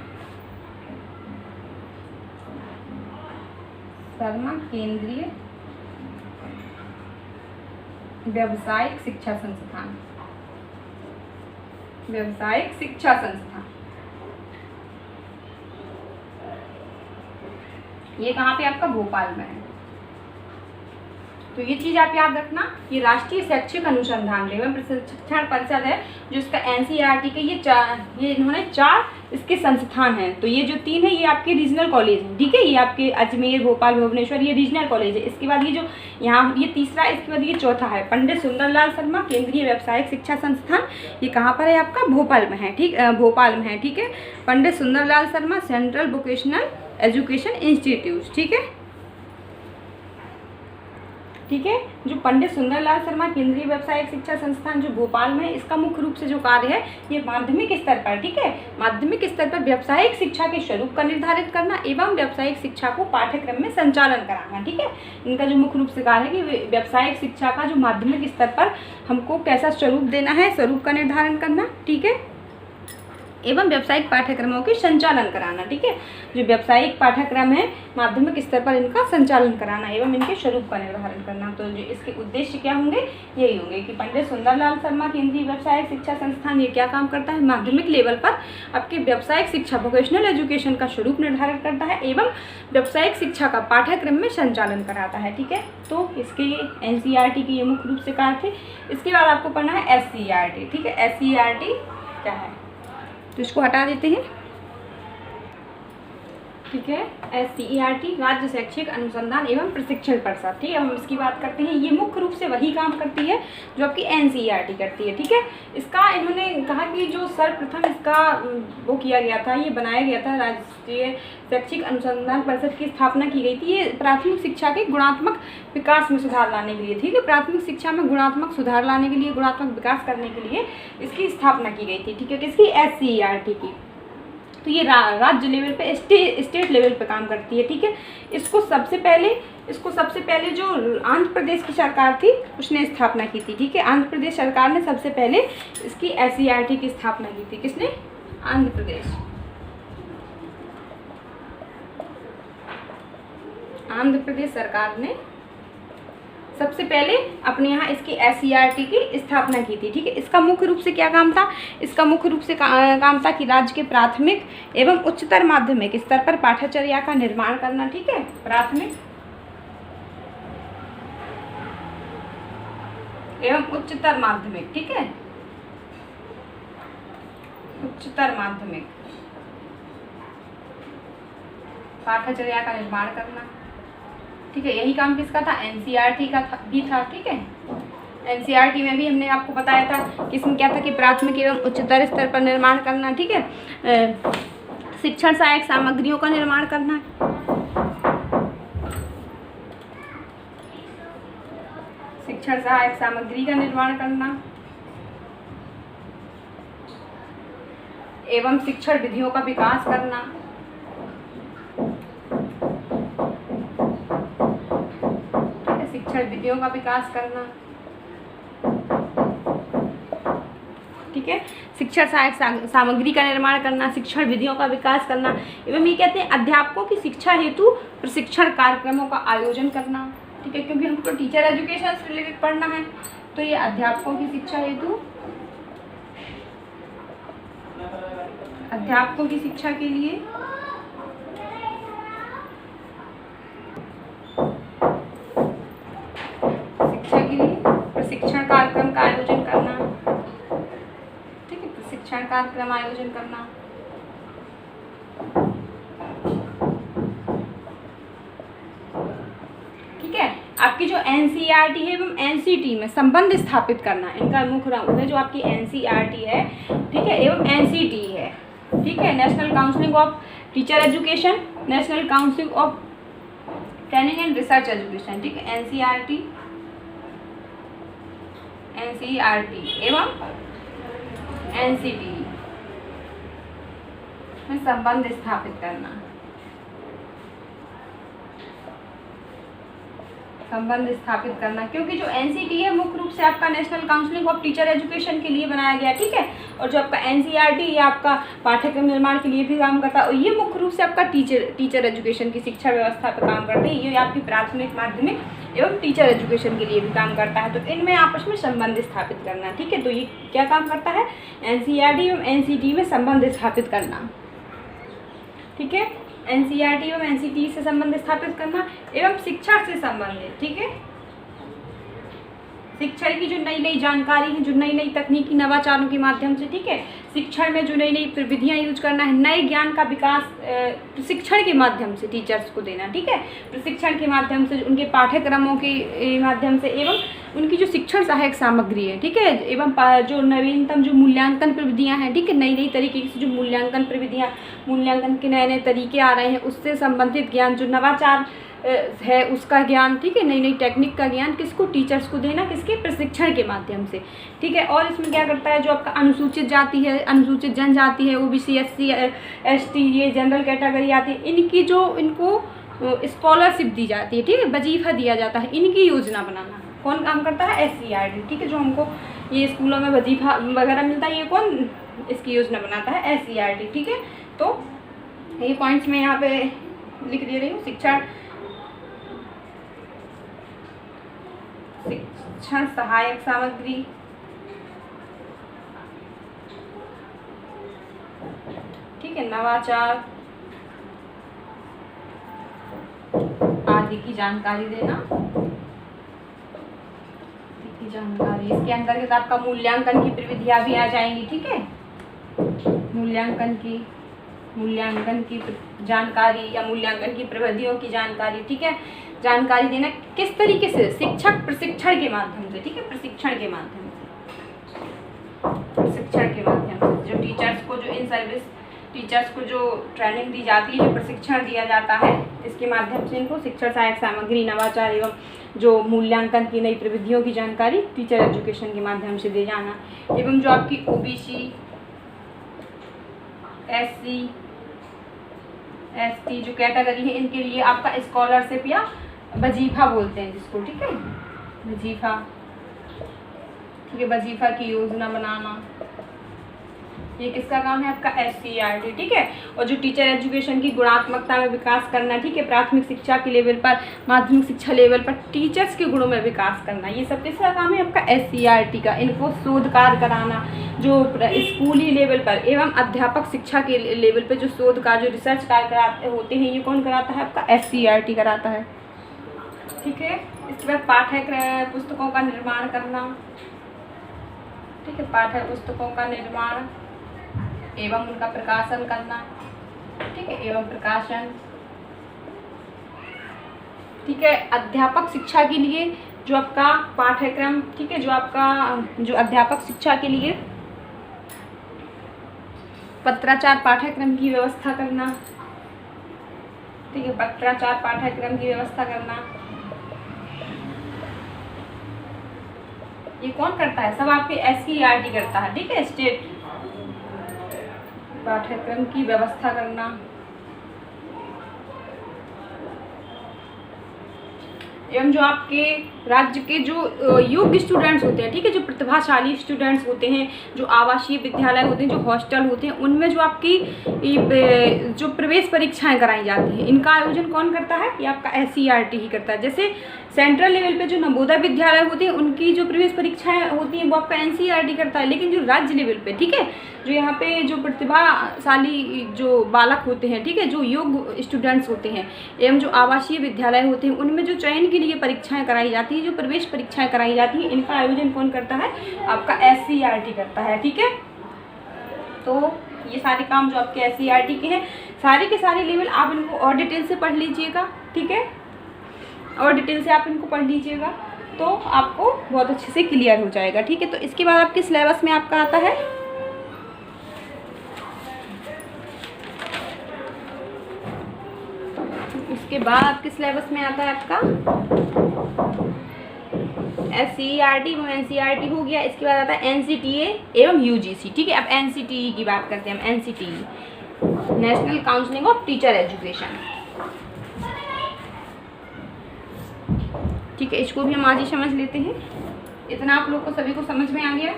[SPEAKER 1] शर्मा केंद्रीय व्यावसायिक शिक्षा संस्थान, व्यावसायिक शिक्षा संस्थान। ये कहाँ पे आपका, भोपाल में है। तो ये चीज़ आप याद रखना, ये राष्ट्रीय शैक्षिक अनुसंधान एवं प्रशिक्षण परिषद है जो इसका NCERT के ये इन्होंने 4 इसके संस्थान हैं। तो ये जो 3 है ये आपके रीजनल कॉलेज हैं, ठीक है, ये आपके अजमेर, भोपाल, भुवनेश्वर, ये रीजनल कॉलेज है। इसके बाद ये जो यहाँ ये तीसरा, इसके बाद ये चौथा है पंडित सुंदरलाल शर्मा केंद्रीय व्यावसायिक शिक्षा संस्थान। ये कहाँ पर है आपका, भोपाल में है, ठीक, भोपाल में है, ठीक है। Pandit Sundarlal Sharma central vocational education institute, ठीक है, ठीक है। जो पंडित सुंदरलाल शर्मा केंद्रीय व्यावसायिक शिक्षा संस्थान जो भोपाल में है, इसका मुख्य रूप से जो कार्य है ये माध्यमिक स्तर पर, ठीक है, माध्यमिक स्तर पर व्यावसायिक शिक्षा के स्वरूप का निर्धारित करना एवं व्यावसायिक शिक्षा को पाठ्यक्रम में संचालन कराना, ठीक है। इनका जो मुख्य रूप से कार्य है कि व्यावसायिक शिक्षा का जो माध्यमिक स्तर पर हमको कैसा स्वरूप देना है, स्वरूप का निर्धारण करना, ठीक है, एवं व्यावसायिक पाठ्यक्रमों के संचालन कराना, ठीक है। जो व्यावसायिक पाठ्यक्रम है माध्यमिक स्तर पर इनका संचालन कराना एवं इनके स्वरूप का निर्धारण करना। तो जो इसके उद्देश्य क्या होंगे, यही होंगे कि पंडित सुंदरलाल शर्मा केंद्रीय व्यावसायिक शिक्षा संस्थान ये क्या काम करता है, माध्यमिक लेवल पर आपके व्यावसायिक शिक्षा वोकेशनल एजुकेशन का स्वरूप निर्धारण करता है एवं व्यावसायिक शिक्षा का पाठ्यक्रम में संचालन कराता है, ठीक है। तो इसके NCERT की ये मुख्य रूप से कार्य थे। इसके बाद आपको पढ़ना है SCERT, ठीक है। SCERT क्या है तो इसको हटा देते हैं। ठीक है, SCERT राज्य शैक्षिक अनुसंधान एवं प्रशिक्षण परिषद। ठीक है, हम इसकी बात करते हैं। ये मुख्य रूप से वही काम करती है जो आपकी NCERT करती है। ठीक है, इसका इन्होंने कहा कि जो सर्वप्रथम इसका वो किया गया था, ये बनाया गया था, राष्ट्रीय शैक्षिक अनुसंधान परिषद की स्थापना की गई थी। ये प्राथमिक शिक्षा के गुणात्मक विकास में सुधार लाने के लिए, ठीक है, प्राथमिक शिक्षा में गुणात्मक सुधार लाने के लिए, गुणात्मक विकास करने के लिए इसकी स्थापना की गई थी। ठीक है, किसकी? SCERT की। तो ये राज्य लेवल पे, स्टेट लेवल पे काम करती है। ठीक है, इसको सबसे पहले जो आंध्र प्रदेश की सरकार थी उसने स्थापना की थी। ठीक है, आंध्र प्रदेश सरकार ने सबसे पहले इसकी SCERT की स्थापना की थी। किसने? आंध्र प्रदेश सरकार ने सबसे पहले अपने यहाँ इसकी SCERT की स्थापना की थी। ठीक है, इसका मुख्य रूप से क्या काम था? इसका मुख्य रूप से काम था कि राज्य के प्राथमिक एवं उच्चतर माध्यमिक स्तर पर पाठ्यचर्या का निर्माण करना। ठीक है, प्राथमिक एवं उच्चतर माध्यमिक, ठीक है, उच्चतर माध्यमिक पाठ्यचर्या का निर्माण करना। ठीक है, यही काम किसका था? NCERT का भी था। ठीक है, NCERT में भी हमने आपको बताया था कि इसमें क्या था कि प्राथमिक एवं उच्चतर स्तर पर निर्माण करना। ठीक है, शिक्षण सहायक सामग्रियों का निर्माण करना, शिक्षण सहायक सामग्री का निर्माण करना एवं शिक्षण विधियों का विकास करना। शिक्षण विधियों का विकास करना। ठीक है, शिक्षण सहायक सामग्री का निर्माण करना, शिक्षण विधियों का विकास करना एवं ये कहते हैं अध्यापकों की शिक्षा हेतु प्रशिक्षण कार्यक्रमों का आयोजन करना। ठीक है, क्योंकि हमको टीचर एजुकेशन से रिलेटेड पढ़ना है, तो ये अध्यापकों की शिक्षा हेतु, अध्यापकों की शिक्षा के लिए प्रशिक्षण कार्यक्रम का आयोजन करना। ठीक है, प्रशिक्षण कार्यक्रम आयोजन करना। ठीक है, आपकी जो NCERT है एवं NCT में संबंध स्थापित करना, इनका मुख्य रंग है जो आपकी NCERT है, ठीक है, एवं NCT है। ठीक है, national council of teacher education, national council of training and research education. ठीक है, NCERT एवं NCT में संबंध स्थापित करना, संबंध स्थापित करना, क्योंकि जो NCT है मुख्य रूप से आपका national council of teacher education के लिए बनाया गया। ठीक है, और जो आपका NCERT ये आपका पाठ्यक्रम निर्माण के लिए भी काम करता है, और ये मुख्य रूप से आपका टीचर एजुकेशन की शिक्षा व्यवस्था पर काम करते हैं। ये आपकी प्राथमिक, माध्यमिक एवं टीचर एजुकेशन के लिए भी काम करता है। तो इनमें आपस में संबंध स्थापित करना। ठीक है, तो ये क्या काम करता है? NCERT एवं NCT में संबंध स्थापित करना। ठीक है, NCERT एवं NCT से संबंध स्थापित करना एवं शिक्षा से संबंधित, ठीक है, शिक्षण की जो नई नई जानकारी है, जो नई नई तकनीकी नवाचारों के माध्यम से, ठीक है, शिक्षण में जो नई नई प्रविधियां यूज करना है, नए ज्ञान का विकास प्रशिक्षण के माध्यम से टीचर्स को देना। ठीक है, प्रशिक्षण के माध्यम से, उनके पाठ्यक्रमों के माध्यम से एवं उनकी जो शिक्षण सहायक सामग्री है, ठीक है, एवं जो नवीनतम जो मूल्यांकन प्रविधियां हैं, ठीक है, नई नई तरीके से जो मूल्यांकन प्रविधियां, मूल्यांकन के नए नए तरीके आ रहे हैं, उससे संबंधित ज्ञान, जो नवाचार है उसका ज्ञान, ठीक है, नई नई टेक्निक का ज्ञान किसको? टीचर्स को देना, किसके? प्रशिक्षण के माध्यम से। ठीक है, और इसमें क्या करता है, जो आपका अनुसूचित जाति है, अनुसूचित जनजाति है, OBC SC ST ये जनरल कैटेगरी आती है, इनकी जो इनको स्कॉलरशिप दी जाती है, ठीक है, वजीफा दिया जाता है, इनकी योजना बनाना कौन काम करता है? SCERT। ठीक है, जो हमको ये स्कूलों में वजीफा वगैरह मिलता है, ये कौन इसकी योजना बनाता है? SCERT। ठीक है, तो ये पॉइंट्स मैं यहाँ पे लिख दे रही हूँ। शिक्षण सहायक सामग्री, ठीक है, नवाचार आदि की जानकारी देना, जानकारी। इसके अंतर्गत आपका मूल्यांकन की प्रविधियां भी आ जाएंगी। ठीक है, मूल्यांकन की मूल्यांकन की जानकारी या मूल्यांकन की प्रविधियों की जानकारी, ठीक है, जानकारी देना किस तरीके से, शिक्षक प्रशिक्षण के माध्यम से, ठीक है, प्रशिक्षण के माध्यम से, प्रशिक्षण के माध्यम से जो टीचर्स को, जो इन सर्विस टीचर्स को जो ट्रेनिंग दी जाती है, जो प्रशिक्षण दिया जाता है, इसके माध्यम से इनको शिक्षण सहायक सामग्री, नवाचार एवं जो मूल्यांकन की नई प्रविधियों की जानकारी टीचर एजुकेशन के माध्यम से दे जाना। एवं जो आपकी ओबीसी, एससी, एसटी जो कैटेगरी है, इनके लिए आपका स्कॉलरशिप या वजीफा बोलते हैं जिसको, ठीक है, वजीफा, ठीक है, वजीफा की योजना बनाना, ये किसका काम है, आपका SCERT, ठीक है। और जो टीचर एजुकेशन की गुणात्मकता में विकास करना, ठीक है, प्राथमिक शिक्षा के लेवल पर, माध्यमिक शिक्षा लेवल पर टीचर्स के गुणों में विकास करना, ये सब किसका काम है, आपका SCERT का। इनको शोध कार्य कराना, जो स्कूली लेवल पर एवं अध्यापक शिक्षा के लेवल पर जो शोध कार्य, जो रिसर्च कार्य कराते होते हैं, ये कौन कराता है, आपका SCERT कराता है, ठीक है। इसके बाद पाठ्य पुस्तकों का निर्माण करना, ठीक है, पाठ्य पुस्तकों का निर्माण एवं उनका प्रकाशन करना, ठीक है, एवं प्रकाशन, ठीक है। अध्यापक शिक्षा के लिए जो आपका पाठ्यक्रम, ठीक है, जो आपका जो अध्यापक शिक्षा के लिए पत्राचार पाठ्यक्रम की व्यवस्था करना, ठीक है, पत्राचार पाठ्यक्रम की व्यवस्था करना, ये कौन करता है, सब आपके SCERT करता है, ठीक है। स्टेट पाठ्यक्रम की व्यवस्था करना, एवं जो आपके राज्य के जो योग्य स्टूडेंट्स होते हैं, ठीक है, जो प्रतिभाशाली स्टूडेंट्स होते हैं, जो आवासीय विद्यालय होते हैं, जो हॉस्टल होते हैं, उनमें जो आपकी जो प्रवेश परीक्षाएं कराई जाती हैं, इनका आयोजन कौन करता है, ये आपका SCERT ही करता है। जैसे सेंट्रल लेवल पे जो नवोदय विद्यालय होते हैं, उनकी जो प्रवेश परीक्षाएं होती हैं वो आपका NCERT करता है। लेकिन जो राज्य लेवल पे, ठीक है, जो यहाँ पे जो प्रतिभाशाली जो बालक होते हैं, ठीक है, जो योग्य स्टूडेंट्स होते हैं, एवं जो आवासीय विद्यालय होते हैं, उनमें जो चयन के लिए परीक्षाएं कराई जाती हैं, जो प्रवेश परीक्षाएं कराई जाती हैं, इनका आयोजन कौन करता है, आपका SCERT करता है, ठीक है। तो ये सारे काम जो आपके SCERT के हैं, सारे के सारे लेवल आप इनको और डिटेल से पढ़ लीजिएगा, ठीक है, और डिटेल से आप इनको पढ़ लीजिएगा तो आपको बहुत अच्छे से क्लियर हो जाएगा, ठीक है। तो इसके बाद आपके सिलेबस में आपका आता है उसके बाद आपके सिलेबस में आता है आपका SCERT एवं NCERT हो गया। इसके बाद आता है NCTA एवं UGC, ठीक है। अब NCTE की बात करते हैं हम, NCTE national counselling of teacher education, ठीक है, इसको भी हम आज ही समझ लेते हैं। इतना आप लोग को सभी को समझ में आ गया।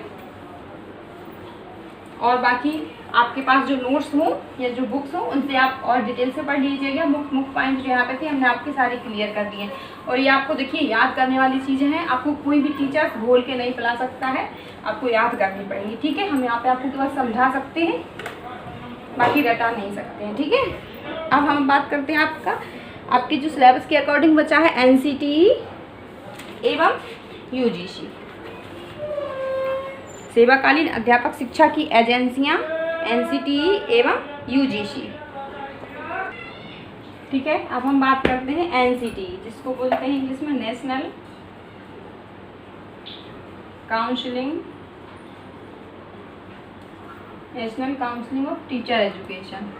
[SPEAKER 1] और बाकी आपके पास जो नोट्स हो या जो बुक्स हो उनसे आप और डिटेल से पढ़ लीजिएगा। मुख्य पॉइंट जो यहाँ पे थे हमने आपके सारे क्लियर कर दिए। और ये आपको देखिए याद करने वाली चीज़ें हैं, आपको कोई भी टीचर बोल के नहीं पिला सकता है, आपको याद करनी पड़ेगी, ठीक है। हम यहाँ पे आपको केवल समझा सकते हैं, बाकी रटा नहीं सकते हैं, ठीक है। अब हम बात करते हैं आपके जो सिलेबस के अकॉर्डिंग बचा है NCTE एवं UGC, सेवाकालीन अध्यापक शिक्षा की एजेंसियां, NCTE एवं UGC, ठीक है। अब हम बात करते हैं NCTE, जिसको बोलते हैं इंग्लिश में national counselling of teacher education,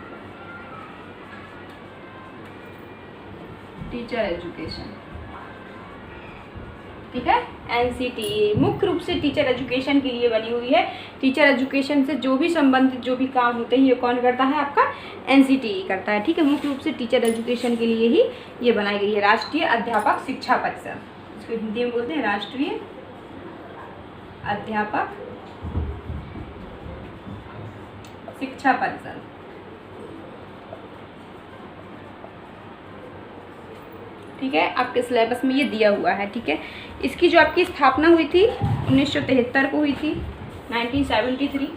[SPEAKER 1] ठीक है। NCTE मुख्य रूप से टीचर एजुकेशन के लिए बनी हुई है। टीचर एजुकेशन से जो भी संबंधित जो भी काम होते हैं ये कौन करता है, आपका NCTE करता है, ठीक है। मुख्य रूप से टीचर एजुकेशन के लिए ही ये बनाई गई है, राष्ट्रीय अध्यापक शिक्षा परिषद, इसको हिंदी में बोलते हैं राष्ट्रीय अध्यापक शिक्षा परिषद, ठीक है। आपके सिलेबस में ये दिया हुआ है, ठीक है। इसकी जो आपकी स्थापना हुई थी 1973 को हुई थी, 1973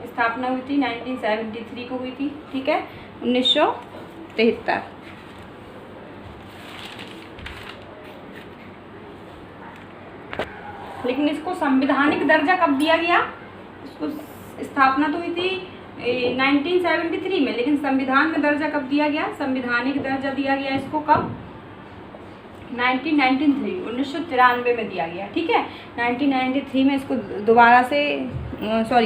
[SPEAKER 1] स्थापना हुई थी, 1973 को हुई थी, ठीक है, 1973। लेकिन इसको संवैधानिक दर्जा कब दिया गया, इसको स्थापना तो हुई थी 1973 में, लेकिन संविधान में दर्जा कब दिया गया, संविधानिक दर्जा दिया गया इसको कब, 1993 में दिया गया। ठीक है, 1993 में इसको दोबारा से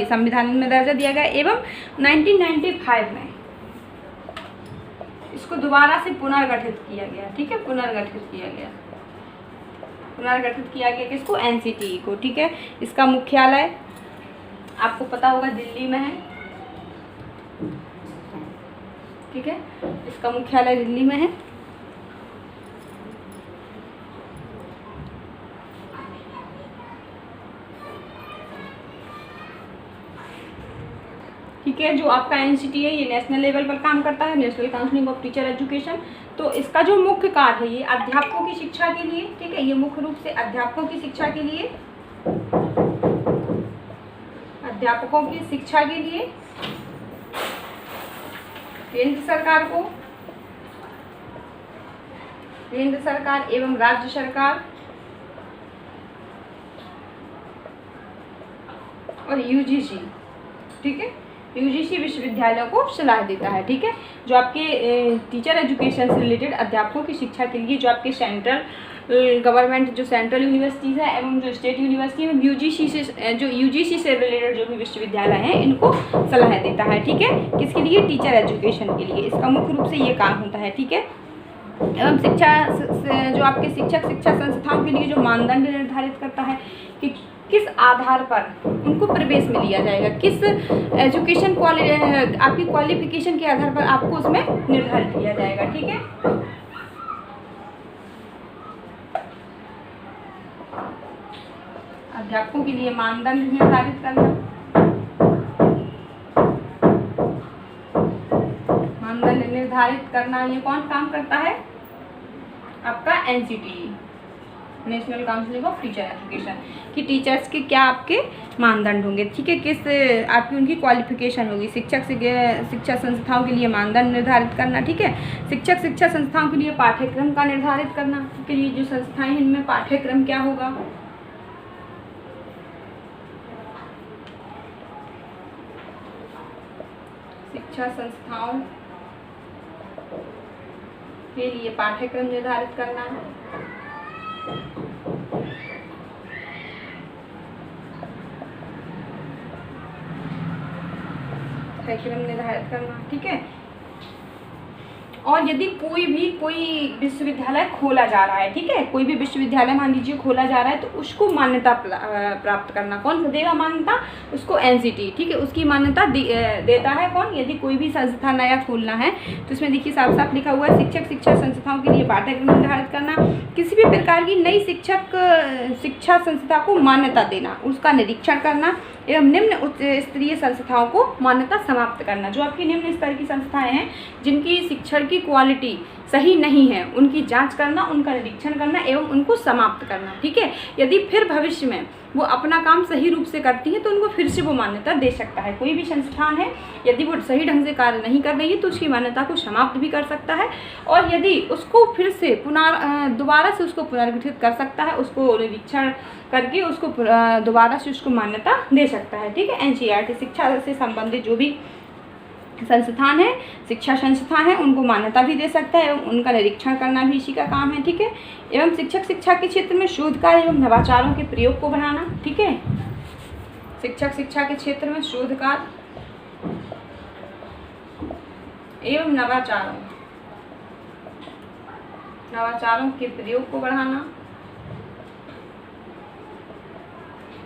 [SPEAKER 1] संविधान में दर्जा दिया गया एवं 1995 में इसको दोबारा से पुनर्गठित किया गया। ठीक है, पुनर्गठित किया गया किसको, एनसीटी को। ठीक है, इसका मुख्यालय आपको पता होगा दिल्ली में है। ठीक है, इसका मुख्यालय दिल्ली में है। ठीक है, जो आपका एनसीटी है ये नेशनल लेवल पर काम करता है, national council of teacher education. तो इसका जो मुख्य कार्य है ये अध्यापकों की शिक्षा के लिए, ठीक है, ये मुख्य रूप से अध्यापकों की शिक्षा के लिए, केंद्र सरकार एवं राज्य सरकार और यूजीसी, ठीक है, यूजीसी विश्वविद्यालयों को सलाह देता है। ठीक है, जो आपके टीचर एजुकेशन से रिलेटेड अध्यापकों की शिक्षा के लिए जो आपके सेंट्रल गवर्नमेंट जो सेंट्रल यूनिवर्सिटीज़ है एवं जो स्टेट यूनिवर्सिटी है यूजीसी से रिलेटेड जो भी विश्वविद्यालय हैं इनको सलाह देता है। ठीक है, किसके लिए, टीचर एजुकेशन के लिए। इसका मुख्य रूप से ये काम होता है। ठीक है, एवं जो आपके शिक्षा संस्थाओं के लिए जो मानदंड निर्धारित करता है कि किस आधार पर उनको प्रवेश में लिया जाएगा, किस एजुकेशन आपकी क्वालिफिकेशन के आधार पर आपको उसमें निर्धारित किया जाएगा। ठीक है, अध्यापकों के लिए मानदंड निर्धारित करना, ये कौन काम करता है, आपका NCT, national council of teacher education, कि टीचर्स के क्या आपके मानदंड होंगे। ठीक है, किस आपकी उनकी क्वालिफिकेशन होगी। शिक्षा संस्थाओं के लिए मानदंड निर्धारित करना। ठीक है, शिक्षा संस्थाओं के लिए पाठ्यक्रम का निर्धारित करना, के लिए जो संस्थाएं हैं इनमें पाठ्यक्रम क्या होगा। शिक्षा संस्थाओं के लिए पाठ्यक्रम निर्धारित करना, ठीक है। और यदि कोई विश्वविद्यालय खोला जा रहा है, ठीक है, कोई भी विश्वविद्यालय मान लीजिए खोला जा रहा है तो उसको मान्यता प्राप्त करना, कौन देगा मान्यता, उसको एनसीटी। ठीक है, उसकी मान्यता देता है कौन, यदि कोई भी संस्था नया खोलना है तो इसमें देखिए साफ साफ लिखा हुआ है शिक्षा संस्थाओं के लिए पाठ्यक्रम निर्धारित करना, किसी भी प्रकार की नई शिक्षा संस्था को मान्यता देना, उसका निरीक्षण करना एवं निम्न उच्च स्तरीय संस्थाओं को मान्यता समाप्त करना। जो आपकी निम्न स्तर की संस्थाएं हैं जिनकी शिक्षण की क्वालिटी सही नहीं है उनकी जांच करना, उनका निरीक्षण करना एवं उनको समाप्त करना। ठीक है, यदि फिर भविष्य में वो अपना काम सही रूप से करती है तो उनको फिर से वो मान्यता दे सकता है। कोई भी संस्थान है यदि वो सही ढंग से कार्य नहीं कर रही है तो उसकी मान्यता को समाप्त भी कर सकता है, और यदि उसको फिर से दोबारा से उसको पुनर्गठित कर सकता है, उसको निरीक्षण करके उसको दोबारा से उसको मान्यता दे सकता है। ठीक है, एनसीईआरटी शिक्षा से संबंधित जो भी संस्थान है, शिक्षा संस्था है, उनको मान्यता भी दे सकता है एवं उनका निरीक्षण करना भी इसी का काम है। ठीक है, एवं शिक्षा के क्षेत्र में शोध कार्य एवं नवाचारों के प्रयोग को बढ़ाना। ठीक है, शिक्षा के क्षेत्र में शोध कार्य एवं नवाचारों के प्रयोग को बढ़ाना,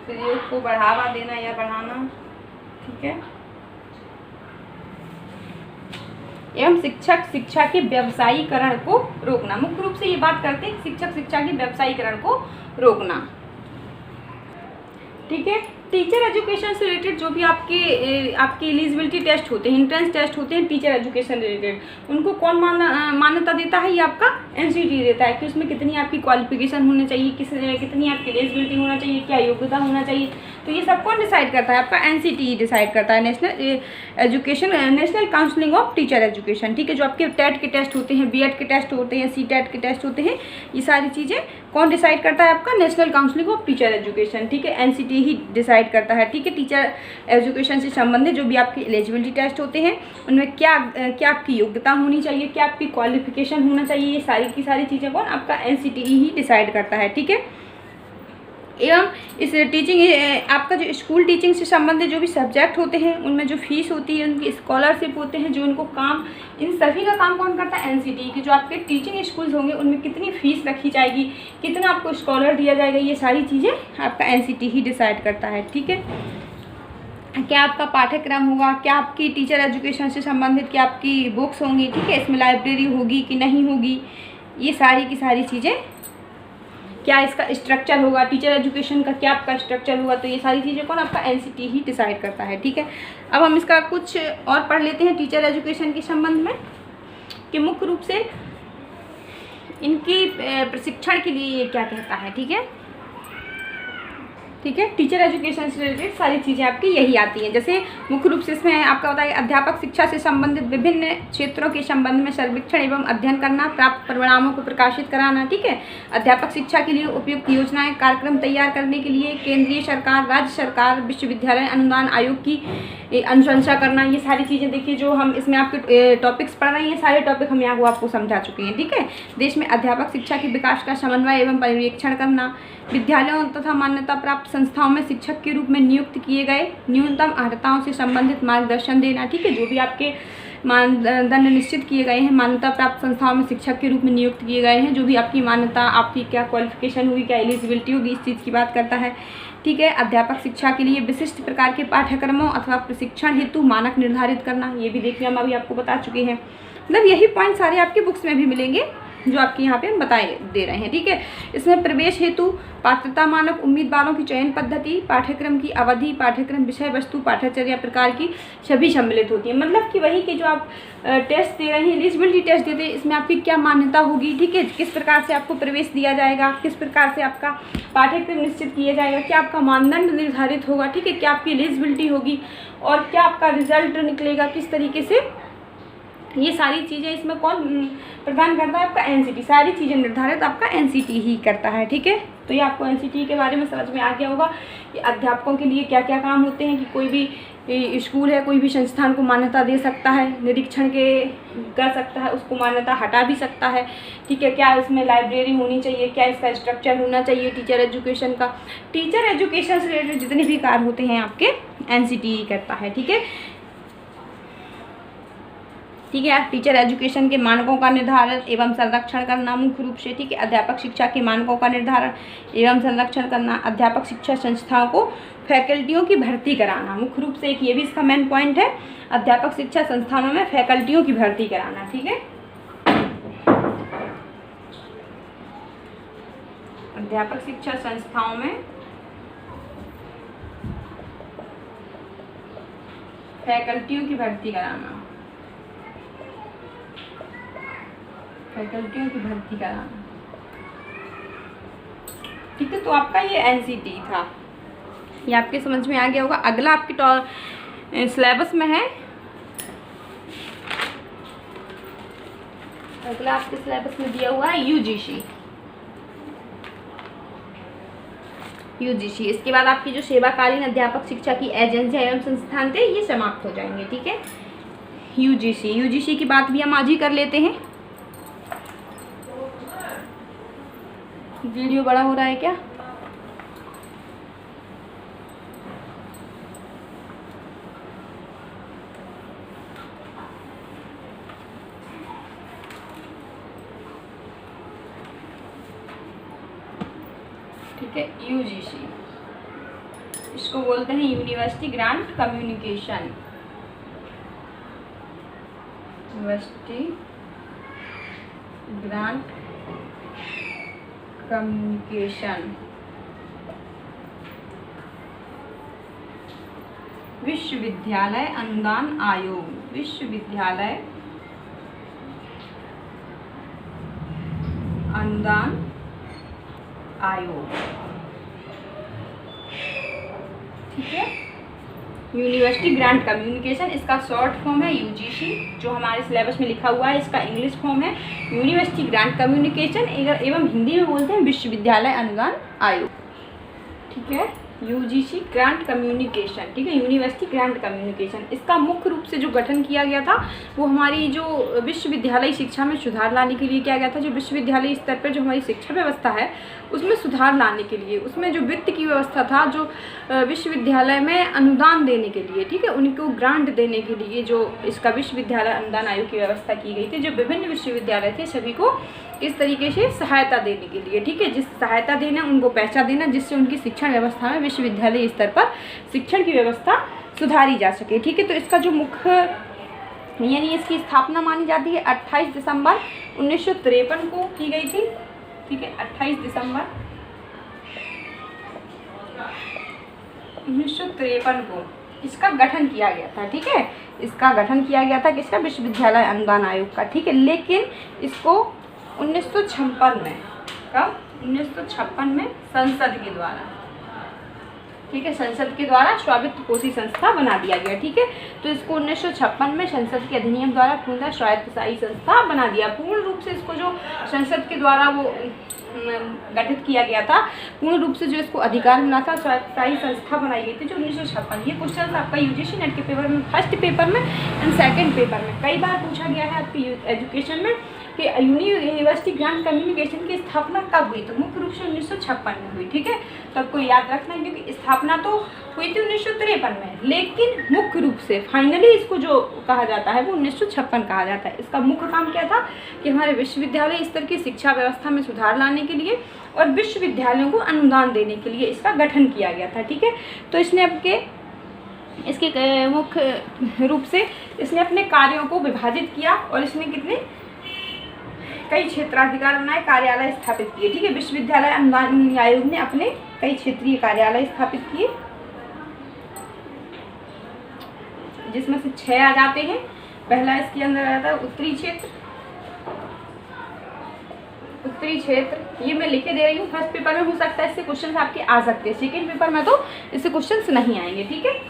[SPEAKER 1] प्रयोग को बढ़ावा देना या बढ़ाना। ठीक है, एवं शिक्षा के व्यवसायीकरण को रोकना। मुख्य रूप से ये बात करते हैं शिक्षा के व्यवसायीकरण को रोकना। ठीक है, टीचर एजुकेशन से रिलेटेड जो भी आपके एलिजिबिलिटी टेस्ट होते हैं, एंट्रेंस टेस्ट होते हैं टीचर एजुकेशन रिलेटेड, उनको कौन मान्यता देता है, ये आपका एनसीटी देता है कि उसमें कितनी आपकी क्वालिफिकेशन होनी चाहिए, कितनी आपकी एलिजिबिलिटी होना चाहिए, क्या योग्यता होना चाहिए। तो ये सब कौन डिसाइड करता है? आपका NCTE डिसाइड करता है, national counselling of teacher education, ठीक है। जो आपके टेट के टेस्ट होते हैं, BED के टेस्ट होते हैं, CTET के टेस्ट होते हैं, ये सारी चीज़ें कौन डिसाइड करता है? आपका national counselling of teacher education, ठीक है, NCTE ही डिसाइड करता है, ठीक है। टीचर एजुकेशन से संबंधित जो भी आपके एलिजिबिलिटी टेस्ट होते हैं उनमें क्या आपकी योग्यता होनी चाहिए, क्या आपकी क्वालिफिकेशन होना चाहिए, ये सारी की सारी चीज़ें कौन? आपका NCTE ही डिसाइड करता है, ठीक है। एवं इस टीचिंग आपका जो स्कूल टीचिंग से संबंधित जो भी सब्जेक्ट होते हैं उनमें जो फीस होती है, उनकी स्कॉलरशिप होते हैं, जो उनको काम, इन सभी का काम कौन करता है? NCTE की। जो आपके टीचिंग स्कूल्स होंगे उनमें कितनी फ़ीस रखी जाएगी, कितना आपको स्कॉलर दिया जाएगा, ये सारी चीज़ें आपका NCTE ही डिसाइड करता है, ठीक है। क्या आपका पाठ्यक्रम होगा, क्या आपकी टीचर एजुकेशन से संबंधित क्या आपकी बुक्स होंगी, ठीक है, इसमें लाइब्रेरी होगी कि नहीं होगी, ये सारी की सारी चीज़ें, क्या इसका स्ट्रक्चर होगा, टीचर एजुकेशन का क्या आपका स्ट्रक्चर होगा, तो ये सारी चीज़ें कौन? आपका NCTE ही डिसाइड करता है, ठीक है। अब हम इसका कुछ और पढ़ लेते हैं टीचर एजुकेशन के संबंध में, कि मुख्य रूप से इनकी प्रशिक्षण के लिए ये क्या कहता है, ठीक है, ठीक है। टीचर एजुकेशन से रिलेटेड सारी चीज़ें आपकी यही आती हैं। जैसे मुख्य रूप से इसमें आपका होता है अध्यापक शिक्षा से संबंधित विभिन्न क्षेत्रों के संबंध में सर्वेक्षण एवं अध्ययन करना, प्राप्त परिणामों को प्रकाशित कराना, ठीक है। अध्यापक शिक्षा के लिए उपयुक्त योजनाएं, कार्यक्रम तैयार करने के लिए केंद्रीय सरकार, राज्य सरकार, विश्वविद्यालय अनुदान आयोग की अनुशंसा करना, ये सारी चीज़ें देखिए जो हम इसमें आपके टॉपिक्स पढ़ रहे हैं, सारे टॉपिक हम यहाँ को आपको समझा चुके हैं, ठीक है। देश में अध्यापक शिक्षा के विकास का समन्वय एवं पर्यवेक्षण करना, विद्यालयों तथा मान्यता प्राप्त संस्थाओं में शिक्षक के रूप में नियुक्त किए गए न्यूनतम अर्हताओं से संबंधित मार्गदर्शन देना, ठीक है। जो भी आपके मानदंड निश्चित किए गए हैं, मान्यता प्राप्त संस्थाओं में शिक्षक के रूप में नियुक्त किए गए हैं, जो भी आपकी मान्यता, आपकी क्या क्वालिफिकेशन होगी, क्या एलिजिबिलिटी होगी, इस चीज़ की बात करता है, ठीक है। अध्यापक शिक्षा के लिए विशिष्ट प्रकार के पाठ्यक्रमों अथवा प्रशिक्षण हेतु मानक निर्धारित करना, ये भी देखिए हम अभी आपको बता चुके हैं। मतलब यही पॉइंट सारे आपके बुक्स में भी मिलेंगे जो आपके यहाँ पे हम बताए दे रहे हैं, ठीक है। इसमें प्रवेश हेतु पात्रता मानक, उम्मीदवारों की चयन पद्धति, पाठ्यक्रम की अवधि, पाठ्यक्रम विषय वस्तु, पाठ्यचर्या प्रकार की सभी सम्मिलित होती है। मतलब कि वही कि जो आप टेस्ट दे रहे हैं, एलिजिबिलिटी टेस्ट देते हैं, इसमें आपकी क्या मान्यता होगी, ठीक है, किस प्रकार से आपको प्रवेश दिया जाएगा, किस प्रकार से आपका पाठ्यक्रम निश्चित किया जाएगा, क्या आपका मानदंड निर्धारित होगा, ठीक है, क्या आपकी एलिजिबिलिटी होगी और क्या आपका रिजल्ट निकलेगा, किस तरीके से, ये सारी चीज़ें इसमें कौन प्रदान करता है? आपका NCTE। सारी चीज़ें निर्धारित आपका NCTE ही करता है, ठीक है। तो ये आपको NCTE के बारे में समझ में आ गया होगा कि अध्यापकों के लिए क्या क्या काम होते हैं, कि कोई भी स्कूल है, कोई भी संस्थान को मान्यता दे सकता है, निरीक्षण कर सकता है, उसको मान्यता हटा भी सकता है, ठीक है। क्या इसमें लाइब्रेरी होनी चाहिए, क्या इसका स्ट्रक्चर होना चाहिए टीचर एजुकेशन का, टीचर एजुकेशन से रिलेटेड जितने भी कार्य होते हैं आपके NCTE करता है, ठीक है, ठीक है। टीचर एजुकेशन के मानकों का निर्धारण एवं संरक्षण करना मुख्य रूप से, ठीक है। अध्यापक शिक्षा के मानकों का निर्धारण एवं संरक्षण करना, अध्यापक शिक्षा संस्थाओं को फैकल्टियों की भर्ती कराना, मुख्य रूप से एक ये भी इसका मेन पॉइंट है, अध्यापक शिक्षा संस्थानों में फैकल्टियों की भर्ती कराना, ठीक है। अध्यापक शिक्षा संस्थाओं में फैकल्टियों की भर्ती कराना, फैकल्टियों की भर्ती कराना, ठीक है। तो आपका ये NCTE था, ये आपके समझ में आ गया होगा। अगला आपके सिलेबस में है, अगला आपके सिलेबस में दिया हुआ है UGC। इसके बाद आपकी जो सेवाकालीन अध्यापक शिक्षा की एजेंसियां एवं संस्थान थे ये समाप्त हो जाएंगे, ठीक है। UGC की बात भी हम आज ही कर लेते हैं। वीडियो बड़ा हो रहा है क्या? ठीक है, UGC इसको बोलते हैं university grant communication, university grant communication. विश्वविद्यालय अनुदान आयोग, विश्वविद्यालय अनुदान आयोग, ठीक है। यूनिवर्सिटी ग्रांट कम्युनिकेशन, इसका शॉर्ट फॉर्म है यूजीसी, जो हमारे सिलेबस में लिखा हुआ है। इसका इंग्लिश फॉर्म है यूनिवर्सिटी ग्रांट कम्युनिकेशन, एवं हिंदी में बोलते हैं विश्वविद्यालय अनुदान आयोग। ठीक है, यूजीसी ग्रांट कम्युनिकेशन, ठीक है, यूनिवर्सिटी ग्रांट कम्युनिकेशन। इसका मुख्य रूप से जो गठन किया गया था वो हमारी जो विश्वविद्यालय शिक्षा में सुधार लाने के लिए किया गया था। जो विश्वविद्यालय स्तर पर जो हमारी शिक्षा व्यवस्था है उसमें सुधार लाने के लिए, उसमें जो वित्त की व्यवस्था था, जो विश्वविद्यालय में अनुदान देने के लिए, ठीक है, उनको ग्रांट देने के लिए जो इसका विश्वविद्यालय अनुदान आयोग की व्यवस्था की गई थी। जो विभिन्न विश्वविद्यालय थे सभी को इस तरीके से सहायता देने के लिए, ठीक है, जिस सहायता देना उनको पैसा देना, जिससे उनकी शिक्षण व्यवस्था में विश्वविद्यालय स्तर पर शिक्षण की व्यवस्था सुधारी जा सके। ठीक है, तो इसका जो मुख्य यानी इसकी स्थापना मानी जाती है 28 दिसंबर 1953 को की गई थी। ठीक है, 28 दिसंबर 1953 को इसका गठन किया गया था। ठीक है, इसका गठन किया गया था किसका? विश्वविद्यालय अनुदान आयोग का। ठीक है, लेकिन इसको 1956 में, कब? 1956 में संसद के द्वारा, ठीक है, संसद के द्वारा स्वायत्त पोषी संस्था बना दिया गया। ठीक है, तो इसको 1956 में संसद के अधिनियम द्वारा पूर्णतः स्वायत्तशाही संस्था बना दिया। पूर्ण रूप से इसको जो संसद के द्वारा वो गठित किया गया था, पूर्ण रूप से जो इसको अधिकार मिला था, स्वायत्तशाही संस्था बनाई गई थी जो 1956। ये क्वेश्चन आपका यूजीसी नेट के पेपर में, फर्स्ट पेपर में एंड सेकंड पेपर में कई बार पूछा गया है आपकी एजुकेशन में कि यूनिवर्सिटी ग्रांट कम्युनिकेशन की स्थापना कब हुई? तो मुख्य रूप से 1956 में हुई। ठीक है, तो आपको याद रखना है क्योंकि स्थापना तो हुई थी 1953 में, लेकिन मुख्य रूप से फाइनली इसको जो कहा जाता है वो 1956 कहा जाता है। इसका मुख्य काम क्या था कि हमारे विश्वविद्यालय स्तर की शिक्षा व्यवस्था में सुधार लाने के लिए और विश्वविद्यालयों को अनुदान देने के लिए इसका गठन किया गया था। ठीक है, तो इसने इसके मुख्य रूप से इसने अपने कार्यों को विभाजित किया और इसने कई क्षेत्राधिकार बनाए, कार्यालय स्थापित किए। ठीक है, विश्वविद्यालय अनुदान आयोग ने अपने कई क्षेत्रीय कार्यालय स्थापित किए, जिसमें से 6 आ जाते हैं। पहला इसके अंदर आता है उत्तरी क्षेत्र। उत्तरी क्षेत्र ये मैं लिखे दे रही हूँ, फर्स्ट पेपर में हो सकता है इससे क्वेश्चन आपके आ सकते हैं, सेकेंड पेपर में तो इससे क्वेश्चन नहीं आएंगे। ठीक है,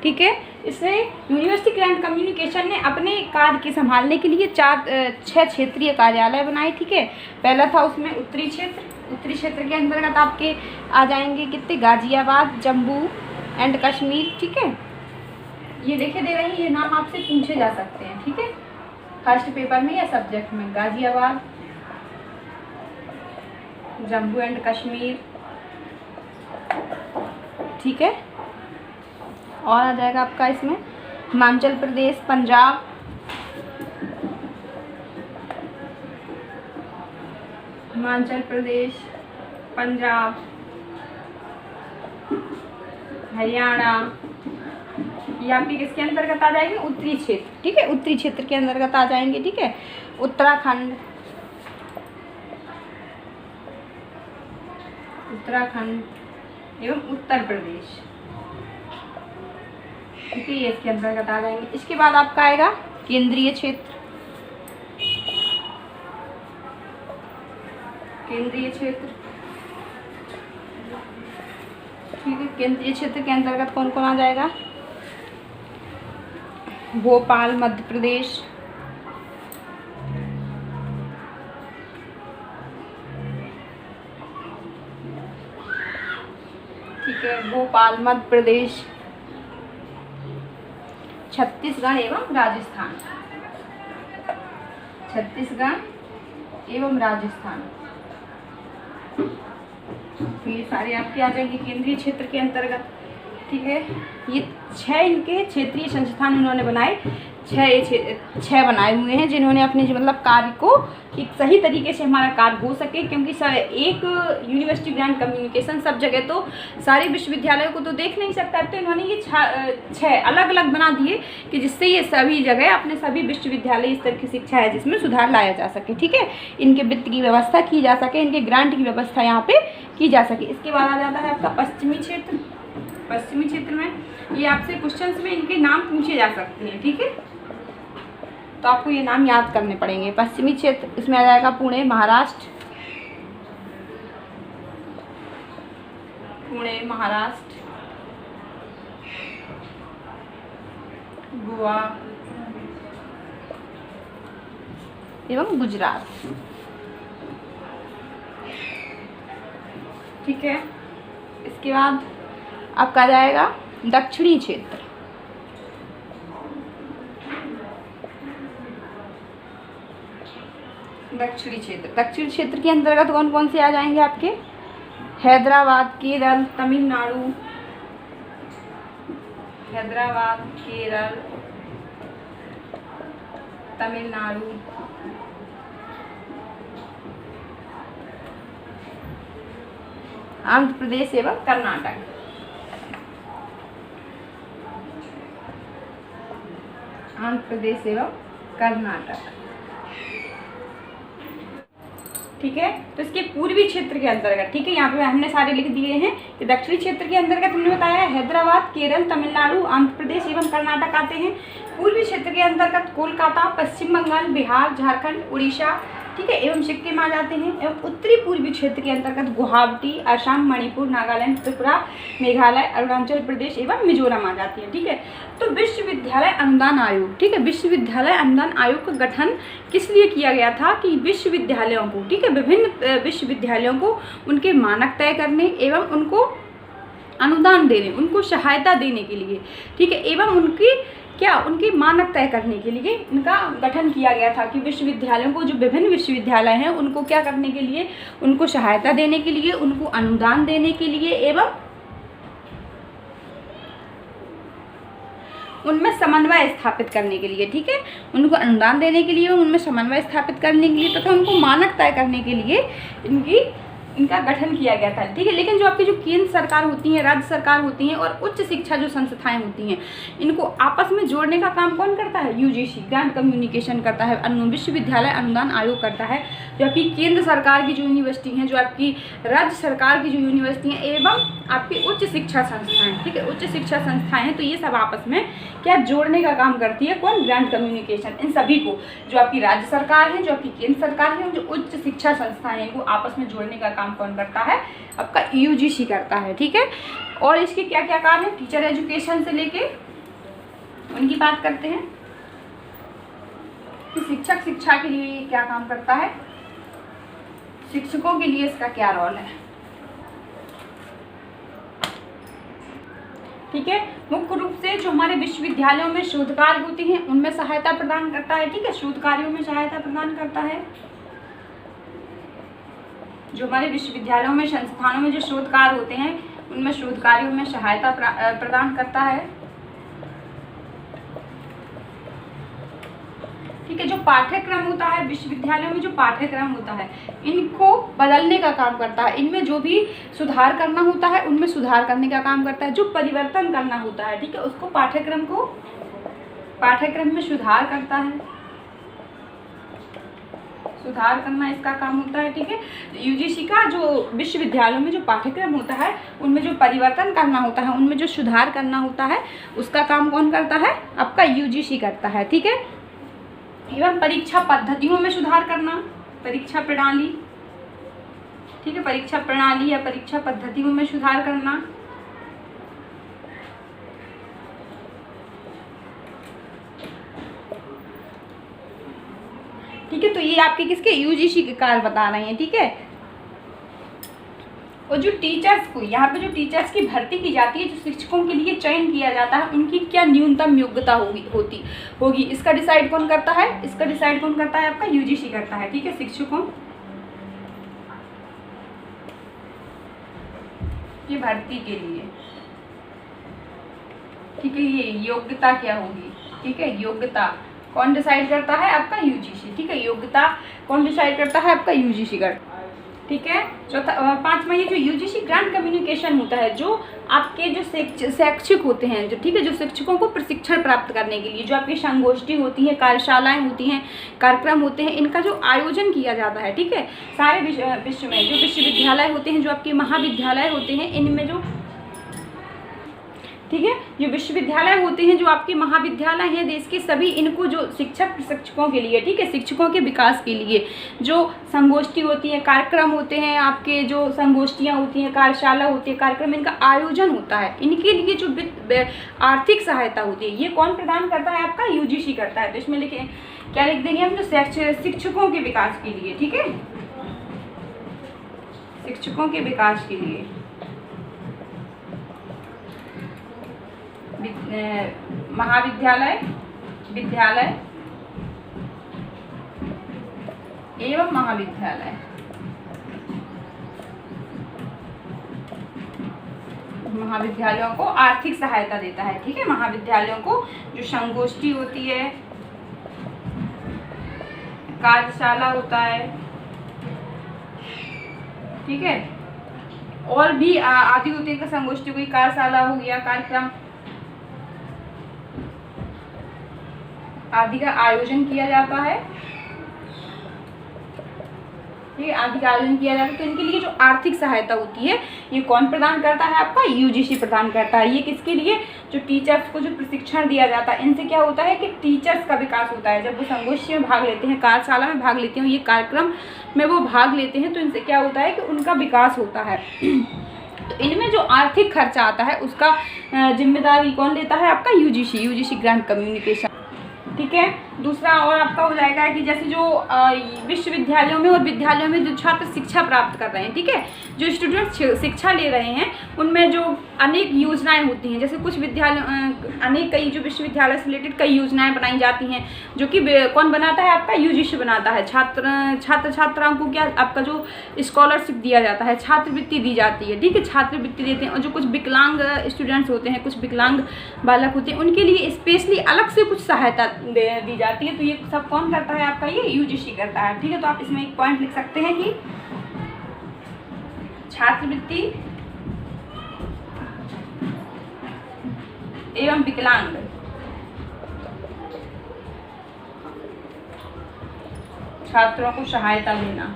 [SPEAKER 1] ठीक है, इसने यूनिवर्सिटी ग्रांट कम्युनिकेशन ने अपने कार्य के संभालने के लिए 6 क्षेत्रीय कार्यालय बनाए। ठीक है, पहला था उसमें उत्तरी क्षेत्र। उत्तरी क्षेत्र के अंतर्गत आपके आ जाएंगे कितने? गाजियाबाद, जम्मू एंड कश्मीर। ठीक है, ये लिखे दे रहे हैं, ये नाम आपसे पूछे जा सकते हैं। ठीक है, फर्स्ट पेपर में या सब्जेक्ट में गाजियाबाद, जम्मू एंड कश्मीर। ठीक है, और आ जाएगा आपका इसमें हिमाचल प्रदेश, पंजाब, हिमाचल प्रदेश, पंजाब, हरियाणा। ये आपके किसके अंतर्गत आ जाएंगे? उत्तरी क्षेत्र। ठीक है, उत्तरी क्षेत्र के अंतर्गत आ जाएंगे। ठीक है, उत्तराखंड, एवं उत्तर प्रदेश। ठीक है, ये इसके अंतर्गत आ जाएंगे। इसके बाद आपका आएगा केंद्रीय क्षेत्र। केंद्रीय क्षेत्र, ठीक है, केंद्रीय क्षेत्र के अंतर्गत कौन कौन आ जाएगा? भोपाल, मध्य प्रदेश, ठीक है, भोपाल, मध्य प्रदेश, छत्तीसगढ़ एवं राजस्थान, छत्तीसगढ़ एवं राजस्थान। ये सारे आपके आ जाएंगे केंद्रीय क्षेत्र के अंतर्गत। ठीक है, ये 6 इनके क्षेत्रीय संस्थान उन्होंने बनाए, 6 बनाए हुए हैं जिन्होंने अपने मतलब कार्य को एक सही तरीके से हमारा कार्य हो सके, क्योंकि एक यूनिवर्सिटी ग्रांट कम्युनिकेशन सब जगह तो सारे विश्वविद्यालयों को तो देख नहीं सकता, तो इन्होंने ये 6 अलग अलग बना दिए कि जिससे ये सभी जगह अपने सभी विश्वविद्यालय स्तर की शिक्षा है जिसमें सुधार लाया जा सके। ठीक है, इनके वित्त की व्यवस्था की जा सके, इनके ग्रांट की व्यवस्था यहाँ पे की जा सके। इसके बाद आ जाता है आपका पश्चिमी क्षेत्र। पश्चिमी क्षेत्र में ये आपसे क्वेश्चंस में इनके नाम पूछे जा सकते हैं। ठीक है, तो आपको ये नाम याद करने पड़ेंगे। पश्चिमी क्षेत्र, इसमें आ जाएगा पुणे, महाराष्ट्र, पुणे महाराष्ट्र, गोवा एवं गुजरात। ठीक है, इसके बाद आपका आ जाएगा दक्षिणी क्षेत्र। दक्षिणी क्षेत्र के अंतर्गत कौन कौन से आ जाएंगे आपके? हैदराबाद, केरल, तमिलनाडु, हैदराबाद, केरल, तमिलनाडु, आंध्र प्रदेश एवं कर्नाटक। आंध्र प्रदेश एवं कर्नाटक। ठीक है, तो इसके पूर्वी क्षेत्र के अंतर्गत, ठीक है, यहाँ पे हमने सारे लिख दिए हैं कि दक्षिणी क्षेत्र के अंतर्गत हमने बताया हैदराबाद, केरल, तमिलनाडु, आंध्र प्रदेश एवं कर्नाटक आते हैं। पूर्वी क्षेत्र के अंतर्गत कोलकाता, पश्चिम बंगाल, बिहार, झारखंड, उड़ीसा, ठीक है, एवं सिक्किम आ जाते हैं। एवं उत्तरी पूर्वी क्षेत्र के अंतर्गत गुवाहाटी, असम, मणिपुर, नागालैंड, त्रिपुरा, मेघालय, अरुणाचल प्रदेश एवं मिजोरम आ जाती है। ठीक है, तो विश्वविद्यालय अनुदान आयोग, ठीक है, विश्वविद्यालय अनुदान आयोग का गठन किस लिए किया गया था? कि विश्वविद्यालयों को, ठीक है, विभिन्न विश्वविद्यालयों को उनके मानक तय करने एवं उनको अनुदान देने, उनको सहायता देने के लिए, ठीक है, एवं उनकी मानक तय करने के लिए इनका गठन किया गया था। कि विश्वविद्यालयों को, जो विभिन्न विश्वविद्यालय हैं, उनको क्या करने के लिए? उनको सहायता देने के लिए, उनको अनुदान देने के लिए एवं उनमें समन्वय स्थापित करने के लिए, ठीक है, उनको अनुदान देने के लिए, उनमें समन्वय स्थापित करने के लिए तथा उनको मानक तय करने के लिए इनका गठन किया गया था। ठीक है, लेकिन जो आपकी जो केंद्र सरकार होती है, राज्य सरकार होती हैं और उच्च शिक्षा जो संस्थाएं होती हैं, इनको आपस में जोड़ने का काम कौन करता है? यूजीसी, ग्रांट कम्युनिकेशन करता है, विश्वविद्यालय अनुदान आयोग करता है। जो आपकी केंद्र सरकार की जो यूनिवर्सिटी हैं, जो आपकी राज्य सरकार की जो यूनिवर्सिटी हैं एवं आपकी उच्च शिक्षा संस्थाएं, ठीक है, उच्च शिक्षा संस्थाएं हैं, तो ये सब आपस में क्या जोड़ने का काम करती है? कौन? Grant communication. इन सभी को, जो आपकी राज्य सरकार है, जो आपकी केंद्र सरकार है, जो उच्च शिक्षा संस्थाएं हैं, इनको आपस में जोड़ने का काम कौन करता है? आपका यूजीसी करता है। ठीक है, और इसके क्या क्या कार्य है? टीचर एजुकेशन से लेके उनकी बात करते हैं कि शिक्षक शिक्षा के लिए ये क्या काम करता है, शिक्षकों के लिए इसका क्या रोल है। ठीक है, मुख्य रूप से जो हमारे विश्वविद्यालयों में शोध कार्य होते हैं उनमें सहायता प्रदान करता है। ठीक है, शोध कार्यों में सहायता प्रदान करता है। जो हमारे विश्वविद्यालयों में, संस्थानों में जो शोध कार्य होते हैं उनमें शोध कार्यों में सहायता प्रदान करता है। ठीक है, जो पाठ्यक्रम होता है विश्वविद्यालयों में, जो पाठ्यक्रम होता है इनको बदलने का काम करता है। इनमें जो भी सुधार करना होता है उनमें सुधार करने का काम करता है। जो परिवर्तन करना होता है, ठीक है, उसको पाठ्यक्रम में सुधार करता है, सुधार करना इसका काम होता है। ठीक है, यूजीसी का जो विश्वविद्यालयों में जो पाठ्यक्रम होता है उनमें जो परिवर्तन करना होता है, उनमें जो सुधार करना होता है, उसका काम कौन करता है? आपका यूजीसी करता है। ठीक है, एवं परीक्षा पद्धतियों में सुधार करना, परीक्षा प्रणाली, ठीक है, परीक्षा प्रणाली या परीक्षा पद्धतियों में सुधार करना। ठीक है, तो ये आपके किसके? यूजीसी के कार्य बता रहे हैं। ठीक है, और जो टीचर्स को, यहाँ पे जो टीचर्स की भर्ती की जाती है, जो शिक्षकों के लिए चयन किया जाता है, उनकी क्या न्यूनतम योग्यता होगी, इसका डिसाइड कौन करता है? इसका डिसाइड कौन करता है? आपका यूजीसी करता है। ठीक है, शिक्षकों की भर्ती के लिए, ठीक है, ये योग्यता क्या होगी? ठीक है, योग्यता कौन डिसाइड करता है? आपका यूजीसी। ठीक है, योग्यता कौन डिसाइड करता है? आपका यूजीसी करता है। ठीक है, चौथा, पांचवा, ये जो यूजीसी ग्रांट कम्युनिकेशन होता है, जो आपके जो शैक्षिक होते हैं, जो, ठीक है, जो शिक्षकों को प्रशिक्षण प्राप्त करने के लिए जो आपकी संगोष्ठी होती है, कार्यशालाएं होती हैं, कार्यक्रम होते हैं, इनका जो आयोजन किया जाता है। ठीक है, सारे विश्व में जो विश्वविद्यालय होते हैं, जो आपके महाविद्यालय होते हैं, इनमें जो, ठीक है। जो विश्वविद्यालय होते हैं, जो आपके महाविद्यालय हैं देश के सभी, इनको जो शिक्षकों के लिए, ठीक है, शिक्षकों के विकास के लिए जो संगोष्ठी होती है, कार्यक्रम होते हैं, आपके जो संगोष्ठियाँ होती हैं, कार्यशाला होती है, कार्यक्रम, इनका आयोजन होता है, इनके लिए जो आर्थिक सहायता होती है, ये कौन प्रदान करता है? आपका यूजीसी करता है। तो इसमें लिखे, क्या लिख देंगे हम? जो शिक्षकों के विकास के लिए, ठीक है, शिक्षकों के विकास के लिए महाविद्यालय, विद्यालय एवं महाविद्यालय, महाविद्यालयों को आर्थिक सहायता देता है, ठीक है। महाविद्यालयों को जो संगोष्ठी होती है, कार्यशाला होता है, ठीक है, और भी आदि होती है, संगोष्ठी कोई कार्यशाला हो गया, कार्यक्रम आदि का आयोजन किया जाता है, ठीक है, आदि का आयोजन किया जाता है। तो इनके लिए जो आर्थिक सहायता होती है, ये कौन प्रदान करता है? आपका यूजीसी प्रदान करता है। ये किसके लिए? जो टीचर्स को जो प्रशिक्षण दिया जाता है, इनसे क्या होता है कि टीचर्स का विकास होता है। जब वो संगोष्ठी में भाग लेते हैं, कार्यशाला में भाग लेते हैं, ये कार्यक्रम में वो भाग लेते हैं, तो इनसे क्या होता है कि उनका विकास होता है। तो इनमें जो आर्थिक खर्चा आता है, उसका जिम्मेदारी कौन लेता है? आपका यूजीसी ग्रांट कम्युनिकेशन, ठीक है। दूसरा और आपका हो जाएगा कि जैसे जो विश्वविद्यालयों में और विद्यालयों में जो छात्र शिक्षा प्राप्त कर रहे हैं, ठीक है, जो स्टूडेंट शिक्षा ले रहे हैं, उनमें जो अनेक योजनाएं होती हैं, जैसे कुछ विद्यालय कई जो विश्वविद्यालय से रिलेटेड कई योजनाएं बनाई जाती हैं, जो कि कौन बनाता है? आपका यूजीसी बनाता है। छात्राओं को क्या आपका जो स्कॉलरशिप दिया जाता है, छात्रवृत्ति दी जाती है, ठीक है, छात्रवृत्ति देते हैं। और जो कुछ विकलांग स्टूडेंट्स होते हैं, कुछ विकलांग बालक होते हैं, उनके लिए स्पेशली अलग से कुछ सहायता दी जाती है। तो ये सब कौन करता है? आपका ये यूजीसी करता है, ठीक है। तो आप इसमें एक पॉइंट लिख सकते हैं कि छात्रवृत्ति एवं विकलांग छात्रों को सहायता देना,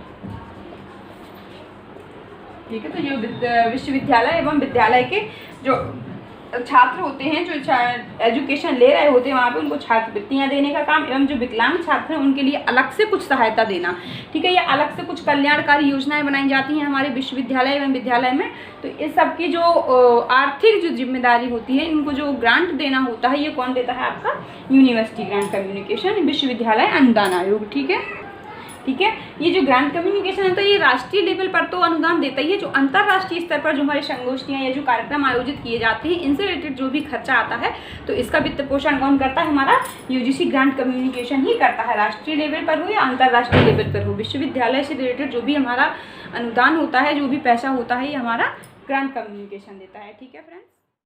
[SPEAKER 1] ठीक है। तो जो विश्वविद्यालय एवं विद्यालय के जो छात्र होते हैं, जो एजुकेशन ले रहे होते हैं, वहाँ पे उनको छात्रवृत्तियाँ देने का काम, एवं जो विकलांग छात्र हैं उनके लिए अलग से कुछ सहायता देना, ठीक है। ये अलग से कुछ कल्याणकारी योजनाएं बनाई जाती हैं हमारे विश्वविद्यालय एवं विद्यालय में। तो इस सब की जो आर्थिक जो जिम्मेदारी होती है, इनको जो ग्रांट देना होता है, ये कौन देता है? आपका यूनिवर्सिटी ग्रांट कम्युनिकेशन, विश्वविद्यालय अनुदान आयोग, ठीक है। ठीक है, ये जो ग्रांट कम्युनिकेशन है, तो ये राष्ट्रीय लेवल पर तो अनुदान देता ही है, जो अंतर्राष्ट्रीय स्तर पर जो हमारे संगोष्ठियाँ या जो कार्यक्रम आयोजित किए जाते हैं, इनसे रिलेटेड जो भी खर्चा आता है, तो इसका वित्त पोषण कौन करता है? हमारा यूजीसी ग्रांट कम्युनिकेशन ही करता है। राष्ट्रीय लेवल पर हो या अंतर्राष्ट्रीय लेवल पर हो, विश्वविद्यालय से रिलेटेड जो भी हमारा अनुदान होता है, जो भी पैसा होता है, ये हमारा ग्रांट कम्युनिकेशन देता है, ठीक है फ्रेंड्स।